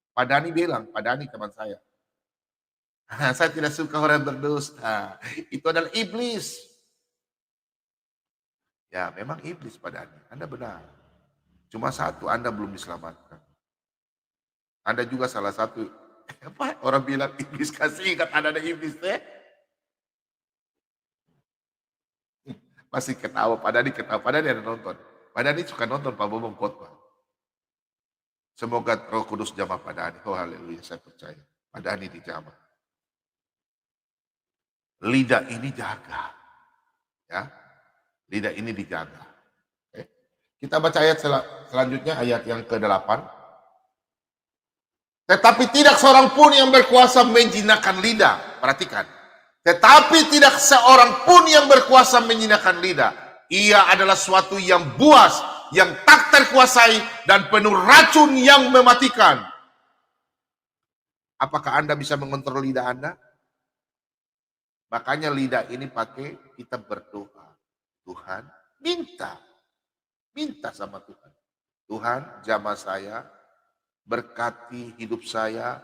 Speaker 1: Pak Dani bilang, Pak Dani teman saya, saya tidak suka orang berdusta. Itu adalah iblis. Ya memang iblis Pak Dani, Anda benar. Cuma satu, Anda belum diselamatkan. Anda juga salah satu. Apa orang bilang iblis kasih ingat ada iblis teh. Masih ketawa, Pak Dani ketawa. Pak Dani ada nonton. Pak Dani suka nonton Pak Bobong khotbah. Semoga Roh Kudus jamah Pak Dani. Oh haleluya, saya percaya. Pak Dani dijamah. Lidah ini jaga. Ya, lidah ini dijaga. Kita baca ayat selanjutnya, ayat yang ke-8. Tetapi tidak seorang pun yang berkuasa menjinakkan lidah. Perhatikan. Tetapi tidak seorang pun yang berkuasa menjinakkan lidah. Ia adalah suatu yang buas, yang tak terkuasai, dan penuh racun yang mematikan. Apakah Anda bisa mengontrol lidah Anda? Makanya lidah ini pakai kita berdoa. Tuhan, minta sama Tuhan. Tuhan, jamah saya, berkati hidup saya.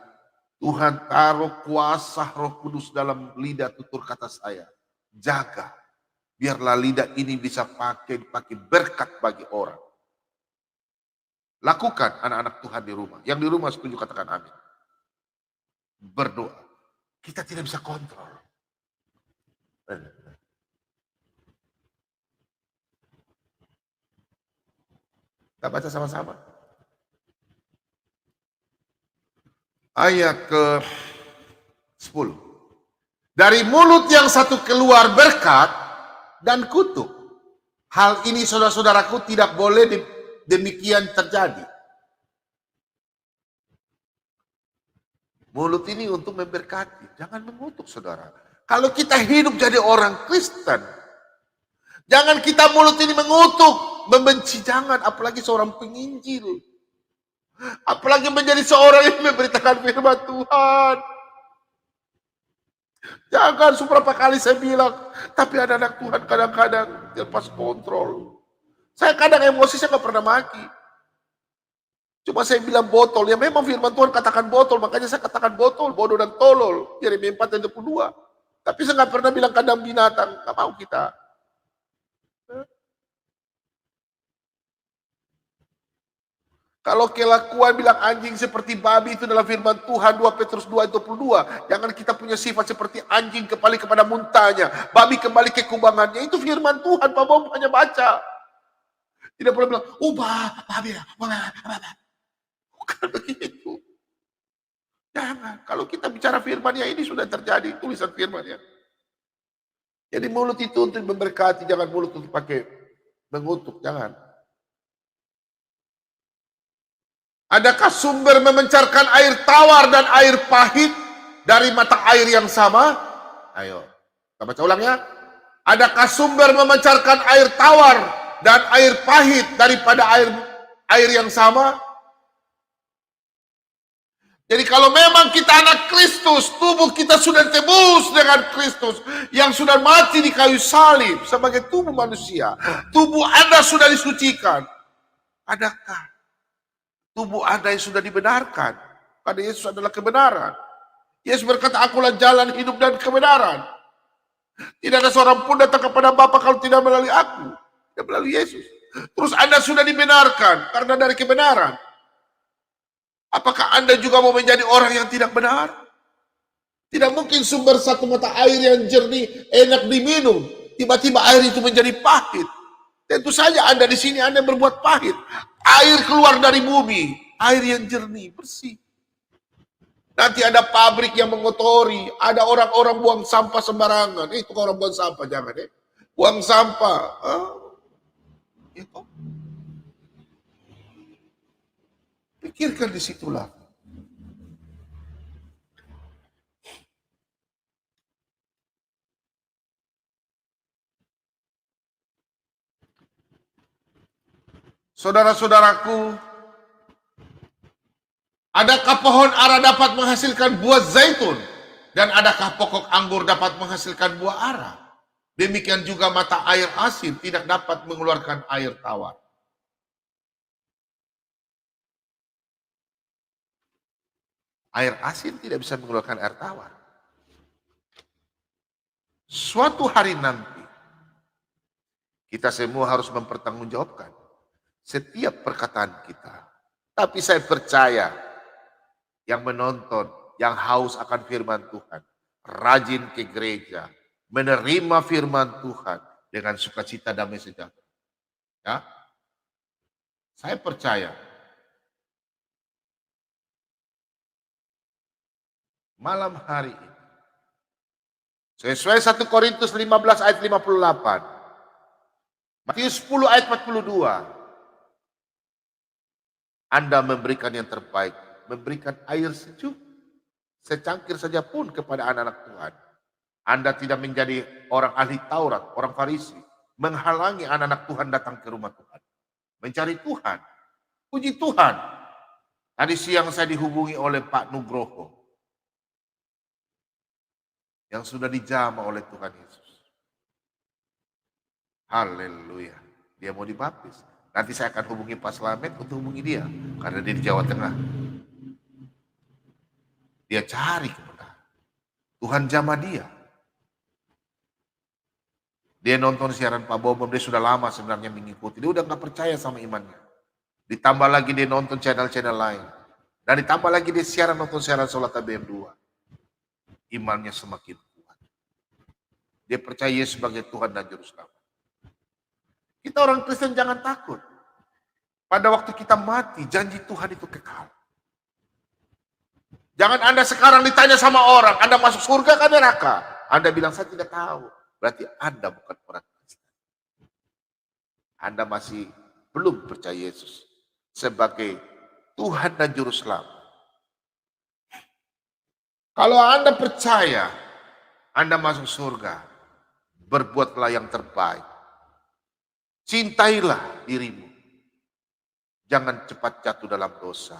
Speaker 1: Tuhan, taruh kuasa Roh Kudus dalam lidah tutur kata saya. Jaga. Biarlah lidah ini bisa pakai berkat bagi orang. Lakukan anak-anak Tuhan di rumah. Yang di rumah setuju katakan amin. Berdoa. Kita tidak bisa kontrol. Kita baca sama-sama. Ayat ke-10. Dari mulut yang satu keluar berkat dan kutuk. Hal ini saudara-saudaraku tidak boleh demikian terjadi. Mulut ini untuk memberkati, jangan mengutuk saudara. Kalau kita hidup jadi orang Kristen, Jangan kita mulut ini mengutuk, membenci, jangan. Apalagi seorang penginjil. Apalagi menjadi seorang yang memberitakan firman Tuhan. Jangan, seberapa kali saya bilang, tapi ada anak Tuhan kadang-kadang lepas kontrol. Saya kadang emosi, saya nggak pernah maki. Cuma saya bilang botol, ya memang firman Tuhan katakan botol, makanya saya katakan botol, bodoh dan tolol. Yeremia 4:22. Tapi saya nggak pernah bilang kandang binatang, nggak mau kita. Kalau kelakuan bilang anjing seperti babi itu dalam firman Tuhan 2 Petrus 2:22. Jangan kita punya sifat seperti anjing kembali kepada muntahnya, babi kembali ke kubangannya. Itu firman Tuhan, Pak Bom hanya baca. Tidak boleh bilang, babi, bukan begitu. Jangan. Kalau kita bicara firman-Nya, ini sudah terjadi tulisan firman-Nya. Jadi mulut itu untuk memberkati, jangan mulut untuk pakai mengutuk, jangan. Adakah sumber memancarkan air tawar dan air pahit dari mata air yang sama? Ayo, kita baca ulang ya. Adakah sumber memancarkan air tawar dan air pahit daripada air yang sama? Jadi kalau memang kita anak Kristus, tubuh kita sudah tebus dengan Kristus yang sudah mati di kayu salib sebagai tubuh manusia. Tubuh Anda sudah disucikan. Adakah tubuh Anda yang sudah dibenarkan? Karena Yesus adalah kebenaran. Yesus berkata, akulah jalan, hidup, dan kebenaran. Tidak ada seorang pun datang kepada Bapa kalau tidak melalui aku. Tidak melalui Yesus. Terus Anda sudah dibenarkan karena dari kebenaran. Apakah Anda juga mau menjadi orang yang tidak benar? Tidak mungkin sumber satu mata air yang jernih, enak diminum. Tiba-tiba air itu menjadi pahit. Tentu saja Anda di sini Anda berbuat pahit. Air keluar dari bumi, air yang jernih, bersih. Nanti ada pabrik yang mengotori, ada orang-orang buang sampah sembarangan. Itu orang buang sampah, jangan buang sampah. Itu. Pikirkan di situlah. Saudara-saudaraku, adakah pohon ara dapat menghasilkan buah zaitun? Dan adakah pokok anggur dapat menghasilkan buah ara? Demikian juga mata air asin tidak dapat mengeluarkan air tawar. Air asin tidak bisa mengeluarkan air tawar. Suatu hari nanti, kita semua harus mempertanggungjawabkan setiap perkataan kita. Tapi saya percaya yang menonton, yang haus akan firman Tuhan, rajin ke gereja, menerima firman Tuhan dengan sukacita damai sejahtera. Ya, saya percaya malam hari ini, sesuai 1 Korintus 15 ayat 58, Matius 10 ayat 42, Anda memberikan yang terbaik, memberikan air sejuk, secangkir saja pun kepada anak-anak Tuhan. Anda tidak menjadi orang ahli Taurat, orang Farisi, menghalangi anak-anak Tuhan datang ke rumah Tuhan, mencari Tuhan. Puji Tuhan, tadi siang saya dihubungi oleh Pak Nugroho, yang sudah dijamah oleh Tuhan Yesus. Haleluya. Dia mau dibaptis. Nanti saya akan hubungi Pak Slamet untuk hubungi dia. Karena dia di Jawa Tengah. Dia cari kebenaran. Tuhan jamah dia. Dia nonton siaran Pak Bobom. Dia sudah lama sebenarnya mengikuti. Dia udah gak percaya sama imannya. Ditambah lagi dia nonton channel-channel lain. Dan ditambah lagi dia siaran nonton siaran Solat BM2. Imannya semakin kuat. Dia percaya Yesus sebagai Tuhan dan Juru Selamat. Kita orang Kristen jangan takut. Pada waktu kita mati, janji Tuhan itu kekal. Jangan Anda sekarang ditanya sama orang, Anda masuk surga ke neraka. Anda bilang, saya tidak tahu. Berarti Anda bukan orang Kristen. Anda masih belum percaya Yesus sebagai Tuhan dan Juru Selamat. Kalau Anda percaya, Anda masuk surga, berbuatlah yang terbaik. Cintailah dirimu. Jangan cepat jatuh dalam dosa.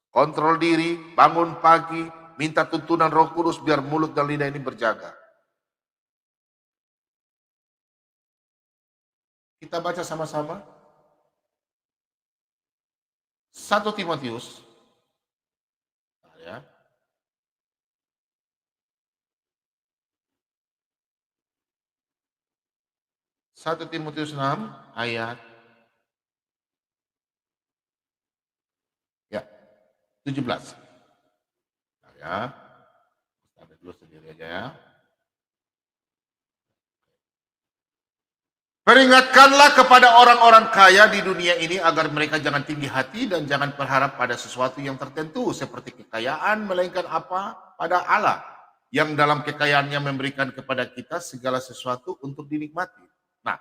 Speaker 1: Kontrol diri, bangun pagi, minta tuntunan Roh Kudus biar mulut dan lidah ini berjaga. Kita baca sama-sama. 1 Timotius. Ya. 1 Timotius 6 ayat ya 17. Ya. Ada dulu sendiri aja ya. Peringatkanlah kepada orang-orang kaya di dunia ini agar mereka jangan tinggi hati dan jangan berharap pada sesuatu yang tertentu seperti kekayaan, melainkan apa? Pada Allah yang dalam kekayaannya memberikan kepada kita segala sesuatu untuk dinikmati. Nah,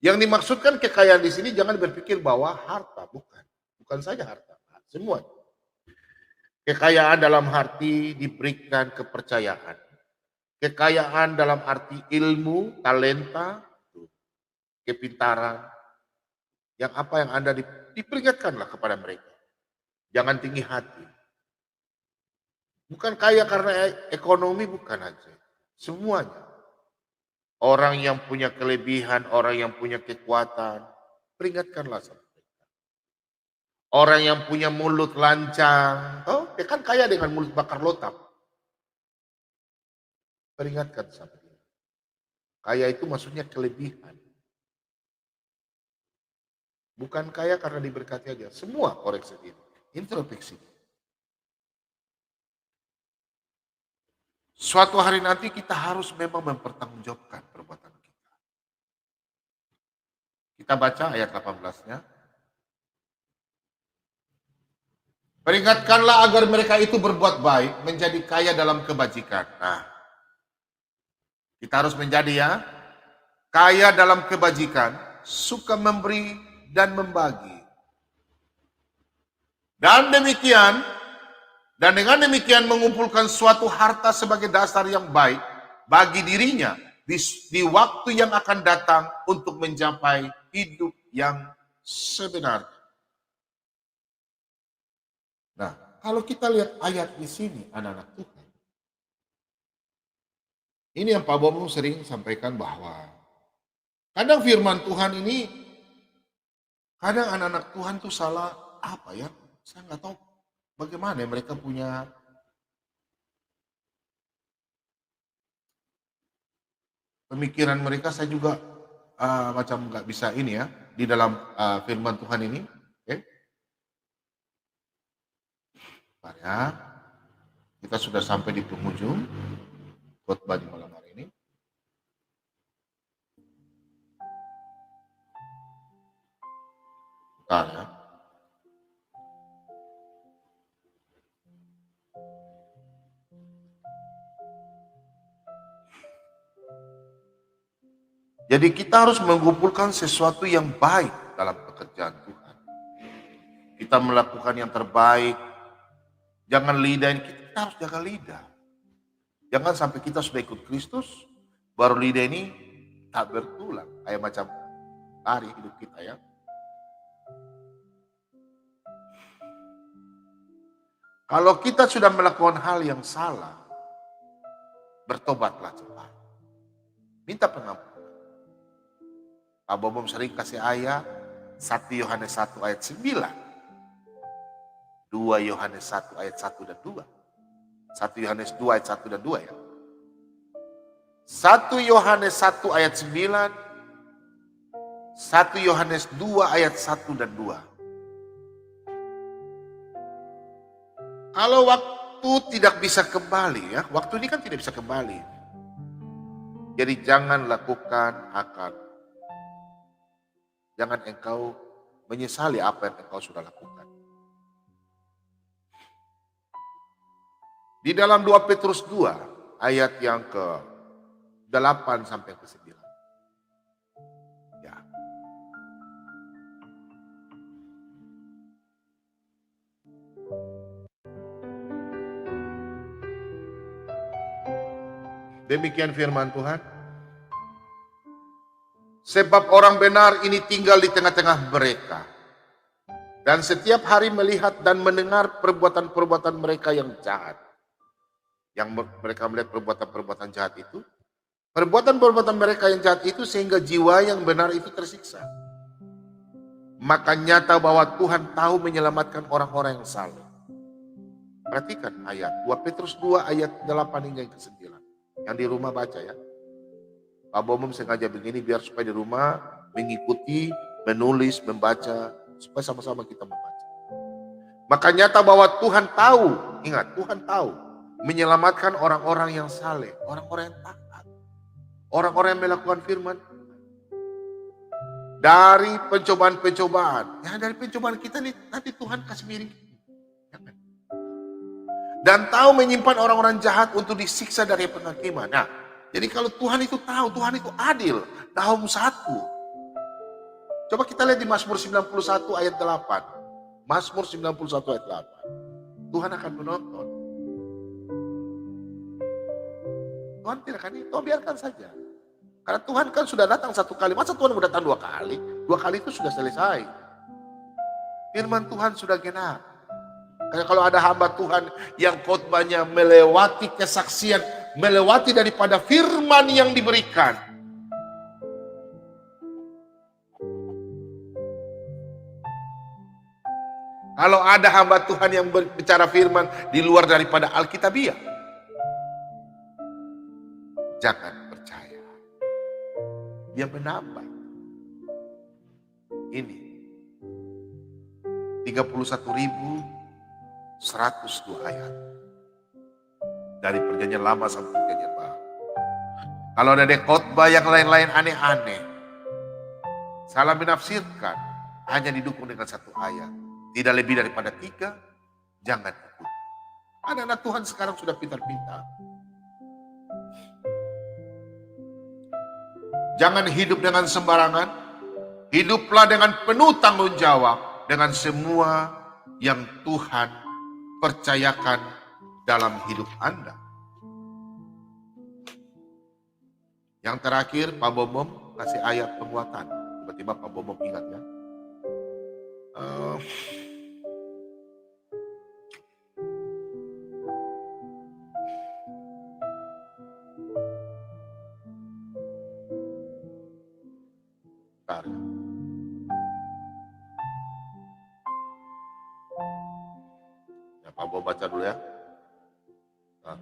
Speaker 1: yang dimaksudkan kekayaan di sini jangan berpikir bahwa harta, bukan saja harta, semua. Kekayaan dalam arti diberikan kepercayaan. Kekayaan dalam arti ilmu, talenta, kepintaran, yang apa yang Anda diperingatkanlah kepada mereka. Jangan tinggi hati. Bukan kaya karena ekonomi, bukan aja. Semuanya. Orang yang punya kelebihan, orang yang punya kekuatan, peringatkanlah sama mereka. Orang yang punya mulut lancang, dia kan kaya dengan mulut bakar lotap. Peringatkan sama dia. Kaya itu maksudnya kelebihan. Bukan kaya karena diberkati aja. Semua koreksi diri. Introspeksi. Suatu hari nanti kita harus memang mempertanggungjawabkan perbuatan kita. Kita baca ayat 18-nya. Peringatkanlah agar mereka itu berbuat baik, menjadi kaya dalam kebajikan. Nah, kita harus menjadi ya, kaya dalam kebajikan, suka memberi dan membagi. Dan dengan demikian mengumpulkan suatu harta sebagai dasar yang baik bagi dirinya di waktu yang akan datang untuk mencapai hidup yang sebenarnya. Nah, kalau kita lihat ayat di sini, anak-anak Tuhan, ini yang Pak Bomo sering sampaikan bahwa kadang firman Tuhan ini, kadang anak-anak Tuhan tuh salah apa ya? Saya nggak tahu bagaimana mereka punya pemikiran mereka. Saya juga macam nggak bisa ini ya di dalam firman Tuhan ini. Okay? Ya, kita sudah sampai di penghujung khotbah di malam hari ini. Bentar ya. Jadi kita harus mengumpulkan sesuatu yang baik dalam pekerjaan Tuhan. Kita melakukan yang terbaik. Jangan lidah ini, kita harus jaga lidah. Jangan sampai kita sudah ikut Kristus, baru lidah ini tak bertulang. Kayak macam hari hidup kita ya. Kalau kita sudah melakukan hal yang salah, bertobatlah cepat. Minta pengampunan. Pak Bobom sering kasih ayat 1 Yohanes 1 ayat 9. 2 Yohanes 1 ayat 1 dan 2. 1 Yohanes 2 ayat 1 dan 2 ya. 1 Yohanes 1 ayat 9. 1 Yohanes 2 ayat 1 dan 2. Kalau waktu tidak bisa kembali ya, waktu ini kan tidak bisa kembali. Jadi jangan lakukan jangan engkau menyesali apa yang engkau sudah lakukan. Di dalam 2 Petrus 2 ayat yang ke-8 sampai ke-9. Ya. Demikian firman Tuhan. Sebab orang benar ini tinggal di tengah-tengah mereka. Dan setiap hari melihat dan mendengar perbuatan-perbuatan mereka yang jahat. Yang mereka melihat perbuatan-perbuatan jahat itu. Perbuatan-perbuatan mereka yang jahat itu sehingga jiwa yang benar itu tersiksa. Maka nyata bahwa Tuhan tahu menyelamatkan orang-orang yang saleh. Perhatikan ayat 2 Petrus 2 ayat 8 hingga ke 9. Yang di rumah baca ya. Pak Bomom sengaja begini biar supaya di rumah mengikuti, menulis, membaca, supaya sama-sama kita membaca. Maka nyata bahwa Tuhan tahu, ingat Tuhan tahu, menyelamatkan orang-orang yang saleh, orang-orang yang taat, orang-orang yang melakukan firman. Dari pencobaan-pencobaan, ya dari pencobaan kita nih, nanti Tuhan kasih miring. Dan tahu menyimpan orang-orang jahat untuk disiksa dari penghakiman. Nah, jadi kalau Tuhan itu tahu, Tuhan itu adil. Nahum 1. Coba kita lihat di Mazmur 91 ayat 8. Mazmur 91 ayat 8. Tuhan akan menonton. Tuhan tidak akan itu, biarkan saja. Karena Tuhan kan sudah datang 1 kali. Masa Tuhan sudah datang 2 kali? 2 kali itu sudah selesai. Firman Tuhan sudah genap. Karena kalau ada hamba Tuhan yang khotbahnya melewati kesaksian, melewati daripada firman yang diberikan. Kalau ada hamba Tuhan yang berbicara firman di luar daripada Alkitabiah, jangan percaya. Dia menambah. Ini 31.102 ayat. Dari perjanjian lama sampai perjanjian baru. Kalau ada khotbah yang lain-lain aneh-aneh, salah menafsirkan, hanya didukung dengan 1 ayat. Tidak lebih daripada 3, jangan ikut. Anak-anak Tuhan sekarang sudah pintar-pintar. Jangan hidup dengan sembarangan. Hiduplah dengan penuh tanggung jawab dengan semua yang Tuhan percayakan dalam hidup Anda. Yang terakhir, Pak Bomom kasih ayat penguatan. Tiba-tiba Pak Bomom ingat ya. Bentar. Ya, Pak Bomom baca dulu ya. Nah.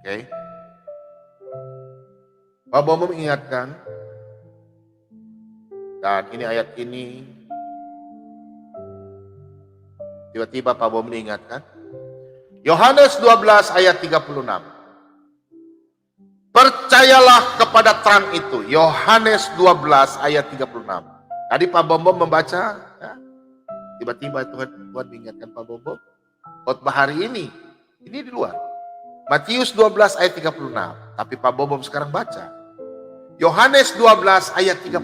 Speaker 1: Oke. Pak Bomom mengingatkan, dan ini ayat ini, tiba-tiba Pak Bomom mengingatkan, Yohanes 12 ayat 36. Percayalah kepada terang itu. Yohanes 12 ayat 36. Tadi Pak Bomom membaca, ya, tiba-tiba Tuhan mengingatkan Pak Bomom, khotbah hari ini di luar. Matius 12 ayat 36. Tapi Pak Bomom sekarang baca. Yohanes 12 ayat 36.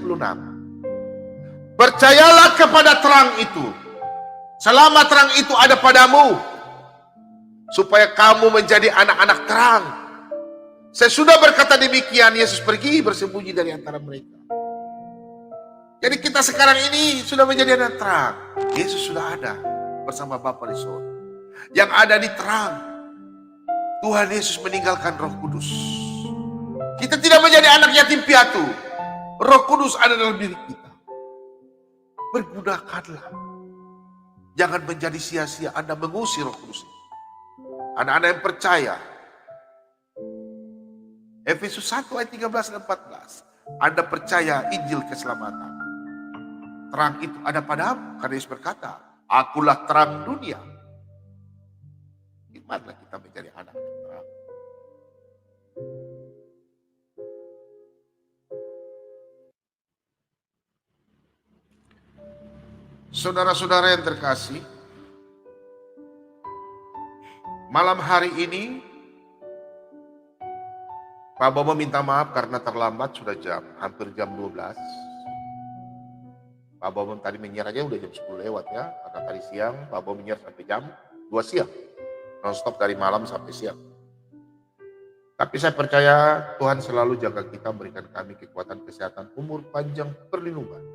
Speaker 1: Percayalah kepada terang itu. Selama terang itu ada padamu. Supaya kamu menjadi anak-anak terang. Sesudah berkata demikian, Yesus pergi bersembunyi dari antara mereka. Jadi kita sekarang ini sudah menjadi anak terang. Yesus sudah ada bersama Bapa di surga. Yang ada di terang, Tuhan Yesus meninggalkan Roh Kudus. Kita tidak menjadi anak yatim piatu. Roh Kudus ada dalam diri kita. Pergunakanlah. Jangan menjadi sia-sia Anda mengusir Roh Kudus. Anak-anak yang percaya, Efesus 1 ayat 13 dan 14. Anda percaya Injil keselamatan. Terang itu ada padamu. Karena Yesus berkata, akulah terang dunia. Gimana kita menjadi anak terang? Saudara-saudara yang terkasih, malam hari ini Pak Bomo minta maaf karena terlambat, sudah hampir jam 12. Pak Bomo tadi menyiar aja udah jam 10 lewat ya. Karena tadi siang Pak Bomo menyiar sampai jam 2 siang. Non stop dari malam sampai siang. Tapi saya percaya Tuhan selalu jaga kita, berikan kami kekuatan, kesehatan, umur panjang, perlindungan.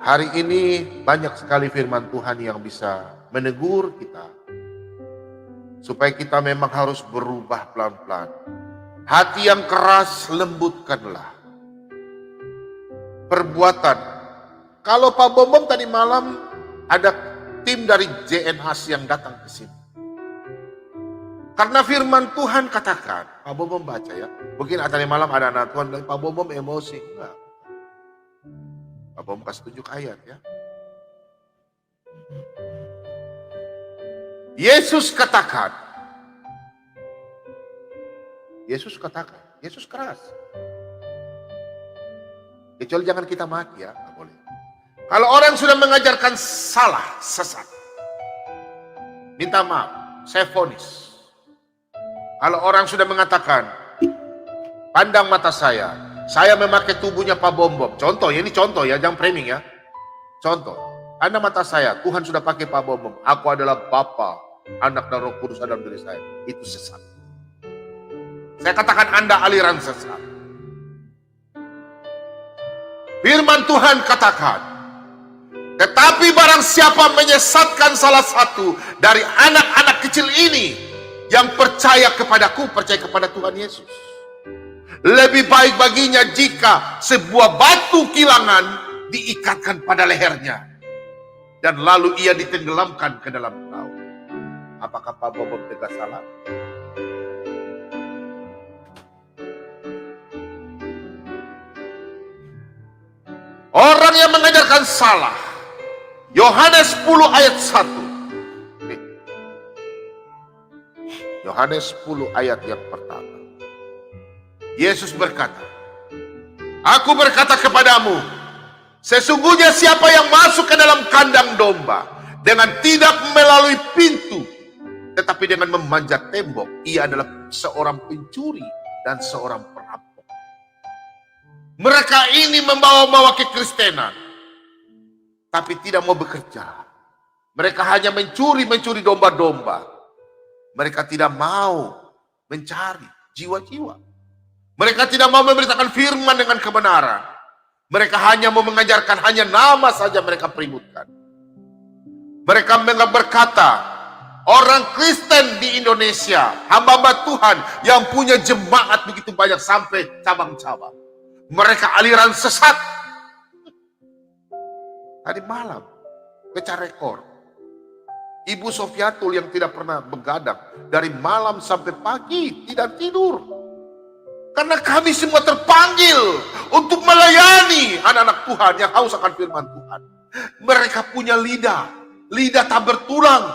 Speaker 1: Hari ini banyak sekali firman Tuhan yang bisa menegur kita. Supaya kita memang harus berubah pelan-pelan. Hati yang keras lembutkanlah. Perbuatan. Kalau Pak Bombom tadi malam ada tim dari JNAS yang datang ke sini. Karena firman Tuhan katakan, Pak Bombom baca ya. Mungkin tadi malam ada anak Tuhan bilang, Pak Bombom emosi. Enggak. Pak Bombom kasih tunjuk ayat ya. Yesus katakan, Yesus keras. Kecuali jangan kita maki ya, nggak boleh. Kalau orang sudah mengajarkan salah, sesat, minta maaf, saya vonis. Kalau orang sudah mengatakan, pandang mata saya memakai tubuhnya Pak Bombom. Contoh ya, ini contoh ya, jangan framing ya. Contoh, Anda mata saya, Tuhan sudah pakai Pak Bombom. Aku adalah Bapa, Anak dan Roh Kudus dalam diri saya. Itu sesat. Saya katakan Anda aliran sesat. Firman Tuhan katakan, tetapi barang siapa menyesatkan salah satu dari anak-anak kecil ini yang percaya kepadaku, percaya kepada Tuhan Yesus, lebih baik baginya jika sebuah batu kilangan diikatkan pada lehernya dan lalu ia ditenggelamkan ke dalam laut. Apakah Pak Bombom tegas salah? Orang yang mengajarkan salah. Yohanes 10 ayat 1. Yohanes 10 ayat yang pertama. Yesus berkata, Aku berkata kepadamu, sesungguhnya siapa yang masuk ke dalam kandang domba dengan tidak melalui pintu, tetapi dengan memanjat tembok, ia adalah seorang pencuri dan seorang perampok. Mereka ini membawa-bawa kekristenan, tapi tidak mau bekerja. Mereka hanya mencuri domba-domba. Mereka tidak mau mencari jiwa-jiwa. Mereka tidak mau memberitakan firman dengan kebenaran. Mereka hanya mau mengajarkan, hanya nama saja mereka peributkan. Mereka berkata, orang Kristen di Indonesia, hamba-hamba Tuhan yang punya jemaat begitu banyak sampai cabang-cabang. Mereka aliran sesat. Tadi malam, pecah rekor. Ibu Sofiatul yang tidak pernah begadang dari malam sampai pagi, tidak tidur. Karena kami semua terpanggil untuk melayani anak-anak Tuhan yang haus akan firman Tuhan. Mereka punya lidah tak bertulang.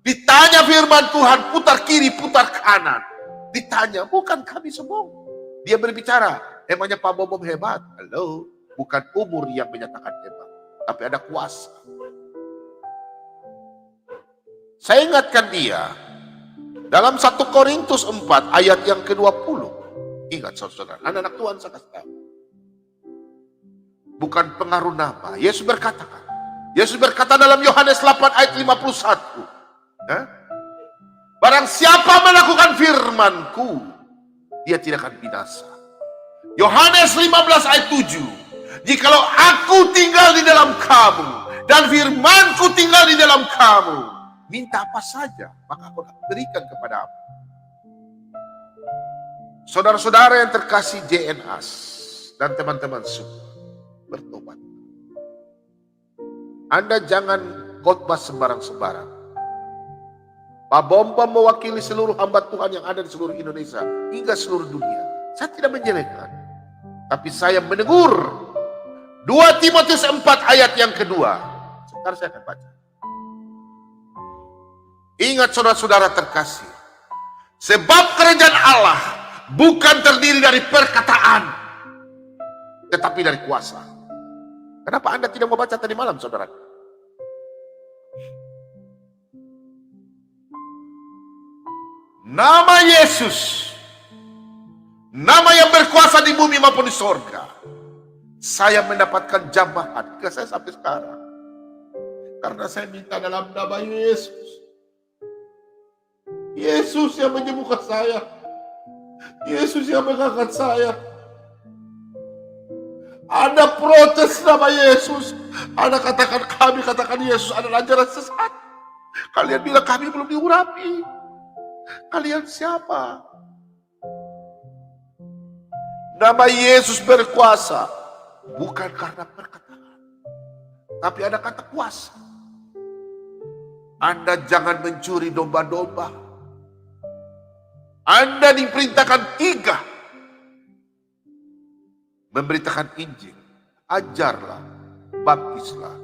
Speaker 1: Ditanya firman Tuhan, putar kiri, putar kanan. Ditanya, bukan kami sombong. Dia berbicara, emangnya Pak Bombom hebat? Halo, bukan umur yang menyatakan hebat, tapi ada kuasa. Saya ingatkan dia, dalam 1 Korintus 4 ayat yang ke-20. Ingat saudara, anak-anak Tuhan saya kasih tahu. Bukan pengaruh nama. Yesus berkata dalam Yohanes 8 ayat 51. Barang siapa melakukan firman-Ku, dia tidak akan binasa. Yohanes 15 ayat 7. Jikalau aku tinggal di dalam kamu dan firman-Ku tinggal di dalam kamu, minta apa saja maka aku akan berikan kepadamu. Saudara-saudara yang terkasih JNAS dan teman-teman semua, bertobat. Anda jangan khotbah sembarang-sembarang. Pak Bombom mewakili seluruh hamba Tuhan yang ada di seluruh Indonesia hingga seluruh dunia. Saya tidak menjelekkan, tapi saya menegur. 2 Timotius 4 ayat yang kedua. Sebentar saya akan baca. Ingat saudara-saudara terkasih, sebab kerajaan Allah bukan terdiri dari perkataan, tetapi dari kuasa. Kenapa Anda tidak mau baca tadi malam, saudara? Nama Yesus, nama yang berkuasa di bumi maupun di sorga. Saya mendapatkan jamahan ke saya sampai sekarang, karena saya minta dalam nama Yesus. Yesus yang menyembuhkan saya. Yesus yang mengangkat saya. Anda protes nama Yesus. Anda katakan, kami katakan Yesus adalah ajaran sesat. Kalian bilang kami belum diurapi. Kalian siapa? Nama Yesus berkuasa. Bukan karena perkataan, tapi ada kata kuasa. Anda jangan mencuri domba-domba. Anda diperintahkan 3. Memberitakan Injil. Ajarlah, baptislah.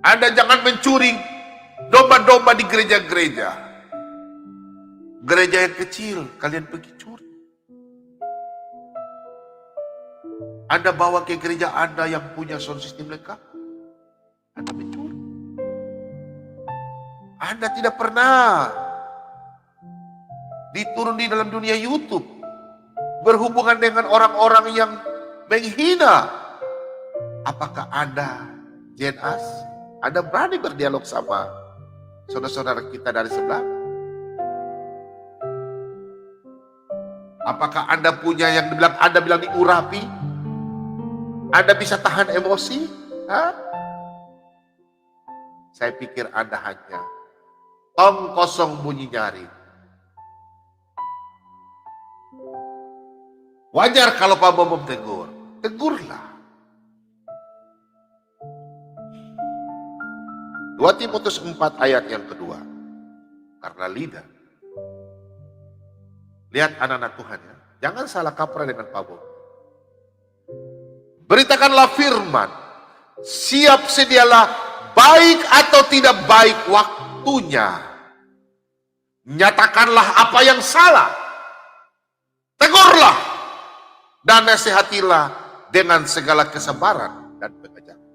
Speaker 1: Anda jangan mencuri domba-domba di gereja-gereja. Gereja yang kecil, kalian pergi curi. Anda bawa ke gereja Anda yang punya sound system lengkap. Anda mencuri. Anda tidak pernah diturun di dalam dunia YouTube. Berhubungan dengan orang-orang yang menghina. Apakah Anda jenas? Anda berani berdialog sama saudara-saudara kita dari sebelah? Apakah Anda punya yang Anda bilang diurapi? Anda bisa tahan emosi? Hah? Saya pikir Anda hanya tong kosong bunyi nyari. Wajar kalau Pak Bombom tegur. Tegurlah. 2 Timotius 4 ayat yang kedua. Karena lidah. Lihat anak-anak Tuhan ya. Jangan salah kaprah dengan Pak Bombom. Beritakanlah firman. Siap sedialah baik atau tidak baik waktunya. Nyatakanlah apa yang salah. Tegurlah. Dan nasihatilah dengan segala kesabaran dan pengajaran.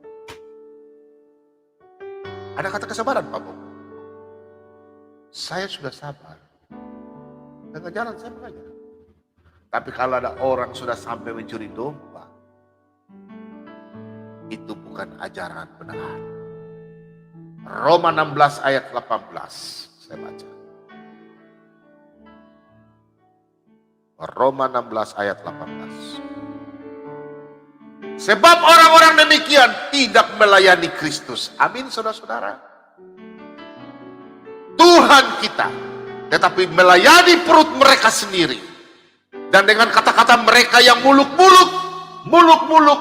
Speaker 1: Ada kata kesabaran Pak Bob. Saya sudah sabar. Pengajaran saya mengajar. Tapi kalau ada orang sudah sampai mencuri domba, itu bukan ajaran benar. Roma 16 ayat 18 saya baca. Roma 16 ayat 18. Sebab orang-orang demikian tidak melayani Kristus. Amin saudara-saudara. Tuhan kita. Tetapi melayani perut mereka sendiri. Dan dengan kata-kata mereka yang muluk-muluk. Muluk-muluk.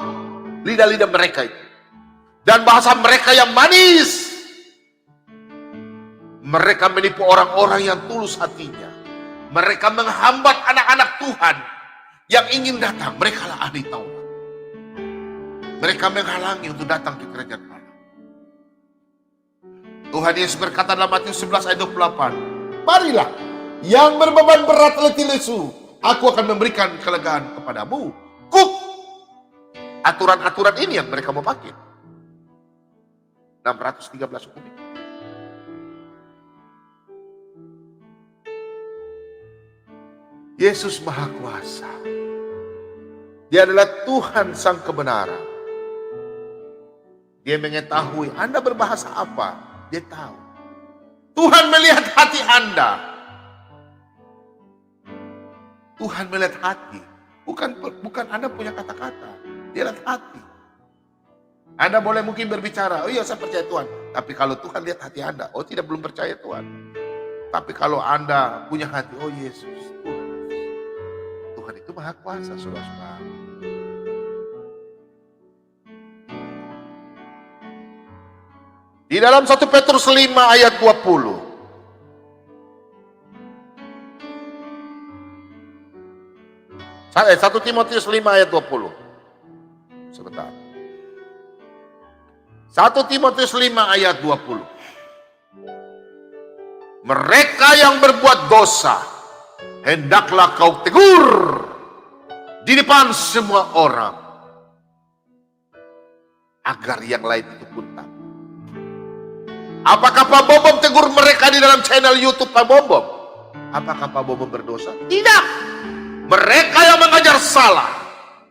Speaker 1: Lidah-lidah mereka itu. Dan bahasa mereka yang manis. Mereka menipu orang-orang yang tulus hatinya. Mereka menghambat anak-anak Tuhan yang ingin datang. Mereka lah ahli Taurat. Mereka menghalangi untuk datang ke kerajaan Allah. Tuhan Yesus berkata dalam Matius 11 ayat 28. Marilah yang berbeban berat letih lesu. Aku akan memberikan kelegaan kepadamu. Kuk. Aturan-aturan ini yang mereka mau pakai. 613 hukum ini. Yesus Maha Kuasa. Dia adalah Tuhan Sang Kebenaran. Dia mengetahui Anda berbahasa apa. Dia tahu. Tuhan melihat hati Anda. Tuhan melihat hati. Bukan Anda punya kata-kata. Dia lihat hati. Anda boleh mungkin berbicara, oh iya saya percaya Tuhan. Tapi kalau Tuhan lihat hati Anda, oh tidak belum percaya Tuhan. Tapi kalau Anda punya hati, oh Yesus, Tuhan itu Maha Kuasa, saudara-saudara. Di dalam 1 Petrus 5 ayat 20. 1 Timotius 5 ayat 20. Sebentar. 1 Timotius 5 ayat 20. Mereka yang berbuat dosa, hendaklah kau tegur di depan semua orang, agar yang lain itu pun tahu. Apakah Pak Bombom tegur mereka di dalam channel YouTube Pak Bombom? Apakah Pak Bombom berdosa? Tidak. Mereka yang mengajar salah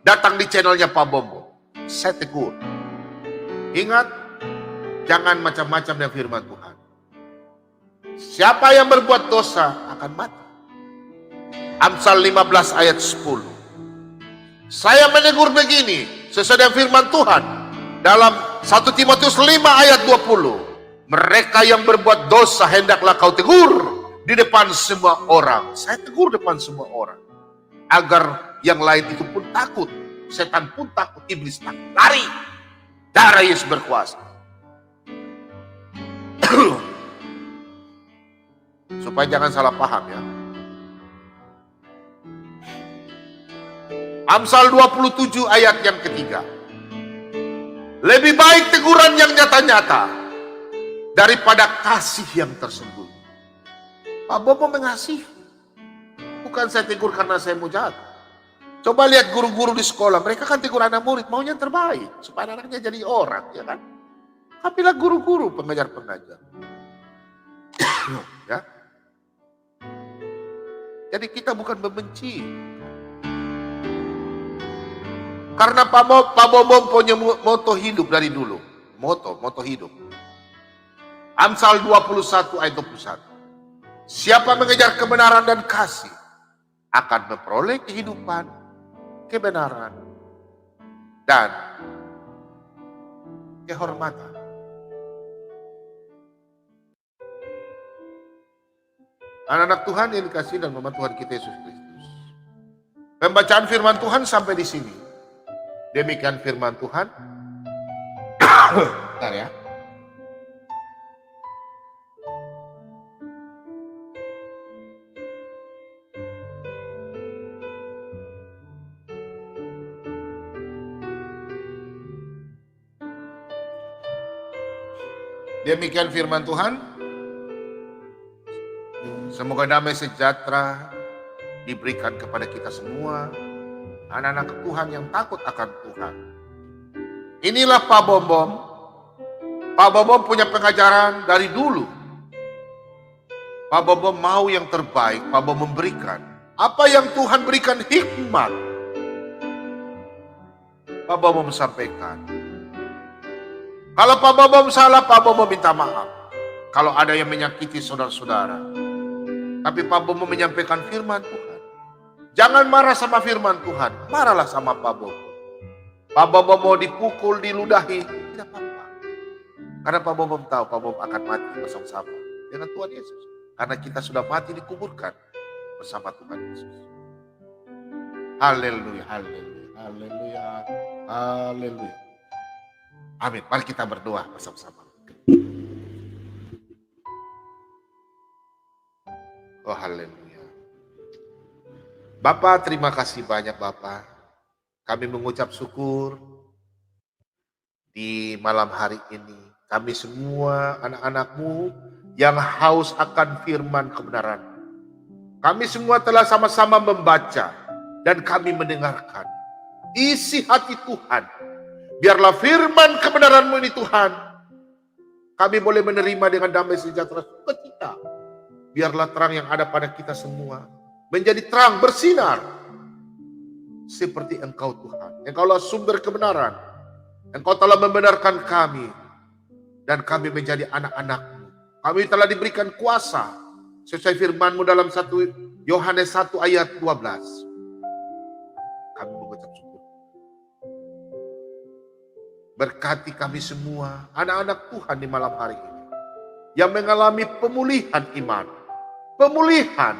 Speaker 1: datang di channelnya Pak Bombom. Saya tegur. Ingat, jangan macam-macam dengan firman Tuhan. Siapa yang berbuat dosa akan mati. Amsal 15 ayat 10. Saya menegur begini, sesuai dengan firman Tuhan dalam 1 Timotius 5 ayat 20. Mereka yang berbuat dosa hendaklah kau tegur di depan semua orang. Saya tegur depan semua orang. Agar yang lain itu pun takut. Setan pun takut, iblis takut. Lari. Darah Yesus berkuasa. Supaya jangan salah paham ya. Amsal 27 ayat yang ketiga. Lebih baik teguran yang nyata-nyata daripada kasih yang tersembunyi. Pak Bobo mengasihi. Bukan saya tegur karena saya mau jahat. Coba lihat guru-guru di sekolah. Mereka kan tegur anak murid. Maunya yang terbaik. Supaya anaknya jadi orang. Ya kan? Tapilah guru-guru pengajar-pengajar. Ya. Jadi kita bukan membenci. Karena Pak Bobo punya moto hidup dari dulu. Moto hidup. Amsal 21 ayat 21. Siapa mengejar kebenaran dan kasih akan memperoleh kehidupan, kebenaran, dan kehormatan. Anak-anak Tuhan yang dikasihi dan nama Tuhan kita Yesus Kristus. Pembacaan firman Tuhan sampai di sini. Demikian firman Tuhan. Bentar ya. Demikian firman Tuhan. Semoga damai sejahtera diberikan kepada kita semua. Anak-anak Tuhan yang takut akan Tuhan. Inilah Pak Bombom. Pak Bombom punya pengajaran dari dulu. Pak Bombom mau yang terbaik. Pak Bombom memberikan. Apa yang Tuhan berikan hikmat. Pak Bombom sampaikan. Kalau Pak Bombom salah, Pak Bombom minta maaf. Kalau ada yang menyakiti saudara-saudara. Tapi Pak Bombom menyampaikan firman Tuhan. Jangan marah sama firman Tuhan. Marahlah sama Pak Bobo. Pak Bobo mau dipukul, diludahi. Tidak apa-apa. Karena Pak Bobo tahu Pak Bobo akan mati bersama-sama dengan Tuhan Yesus. Karena kita sudah mati dikuburkan bersama Tuhan Yesus. Haleluya, haleluya, haleluya, haleluya. Amin. Mari kita berdoa bersama-sama. Oh haleluya. Bapak, terima kasih banyak Bapak. Kami mengucap syukur di malam hari ini. Kami semua anak-anak-Mu yang haus akan firman kebenaran. Kami semua telah sama-sama membaca dan kami mendengarkan isi hati Tuhan. Biarlah firman kebenaran-Mu ini Tuhan, kami boleh menerima dengan damai sejahtera sukacita. Biarlah terang yang ada pada kita semua menjadi terang bersinar seperti Engkau Tuhan. Engkaulah sumber kebenaran. Engkau telah membenarkan kami dan kami menjadi anak-anak-Mu. Kami telah diberikan kuasa sesuai firman-Mu dalam 1 Yohanes 1 ayat 12. Kami mengucap syukur. Berkati kami semua anak-anak Tuhan di malam hari ini yang mengalami pemulihan iman, pemulihan.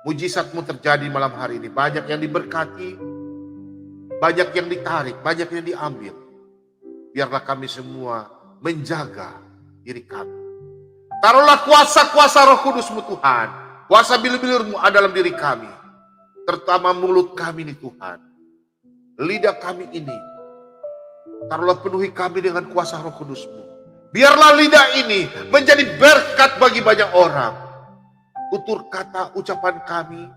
Speaker 1: Mujizat-Mu terjadi malam hari ini. Banyak yang diberkati, banyak yang ditarik, banyak yang diambil. Biarlah kami semua menjaga diri kami. Taruhlah kuasa-kuasa Roh Kudus-Mu Tuhan. Kuasa bilir-bilir-Mu ada dalam diri kami. Terutama mulut kami ini Tuhan. Lidah kami ini. Taruhlah penuhi kami dengan kuasa Roh Kudus-Mu. Biarlah lidah ini menjadi berkat bagi banyak orang. Tutur kata ucapan kami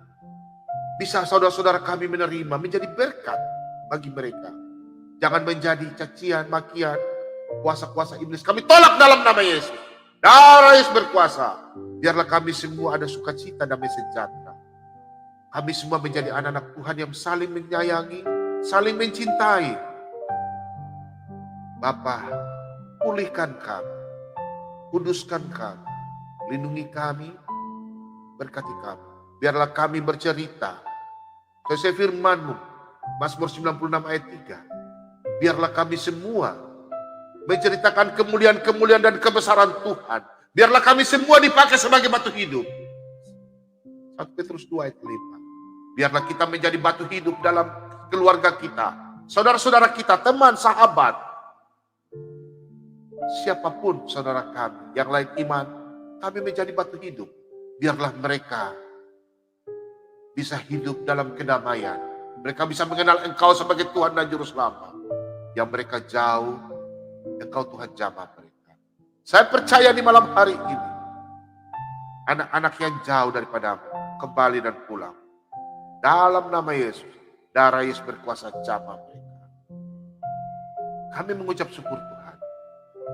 Speaker 1: bisa saudara-saudara kami menerima menjadi berkat bagi mereka. Jangan menjadi cacian, makian, kuasa-kuasa iblis. Kami tolak dalam nama Yesus. Darah Yesus berkuasa. Biarlah kami semua ada sukacita, damai sejahtera. Kami semua menjadi anak-anak Tuhan yang saling menyayangi, saling mencintai. Bapa, pulihkan kami, kuduskan kami. Lindungi kami, berkati kami. Biarlah kami bercerita sesuai firman-Mu, Mazmur 96 ayat 3. Biarlah kami semua menceritakan kemuliaan-kemuliaan dan kebesaran Tuhan. Biarlah kami semua dipakai sebagai batu hidup. 1 Petrus 2 ayat 5. Biarlah kita menjadi batu hidup dalam keluarga kita, saudara-saudara kita, teman, sahabat. Siapapun saudara kami yang lain iman, kami menjadi batu hidup. Biarlah mereka bisa hidup dalam kedamaian. Mereka bisa mengenal Engkau sebagai Tuhan dan Juru Selamat. Yang mereka jauh, Engkau Tuhan jamah mereka. Saya percaya di malam hari ini, anak-anak yang jauh daripadamu kembali dan pulang. Dalam nama Yesus, darah Yesus berkuasa jamah mereka. Kami mengucap syukur Tuhan.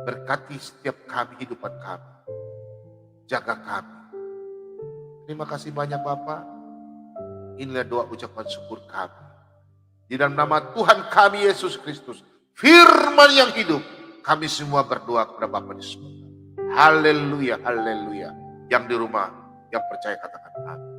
Speaker 1: Berkati setiap kami, hidupan kami. Jaga kami. Terima kasih banyak Bapak. Inilah doa ucapan syukur kami. Di dalam nama Tuhan kami Yesus Kristus, firman yang hidup, kami semua berdoa kepada Bapa di surga. Haleluya, haleluya. Yang di rumah, yang percaya katakan amin.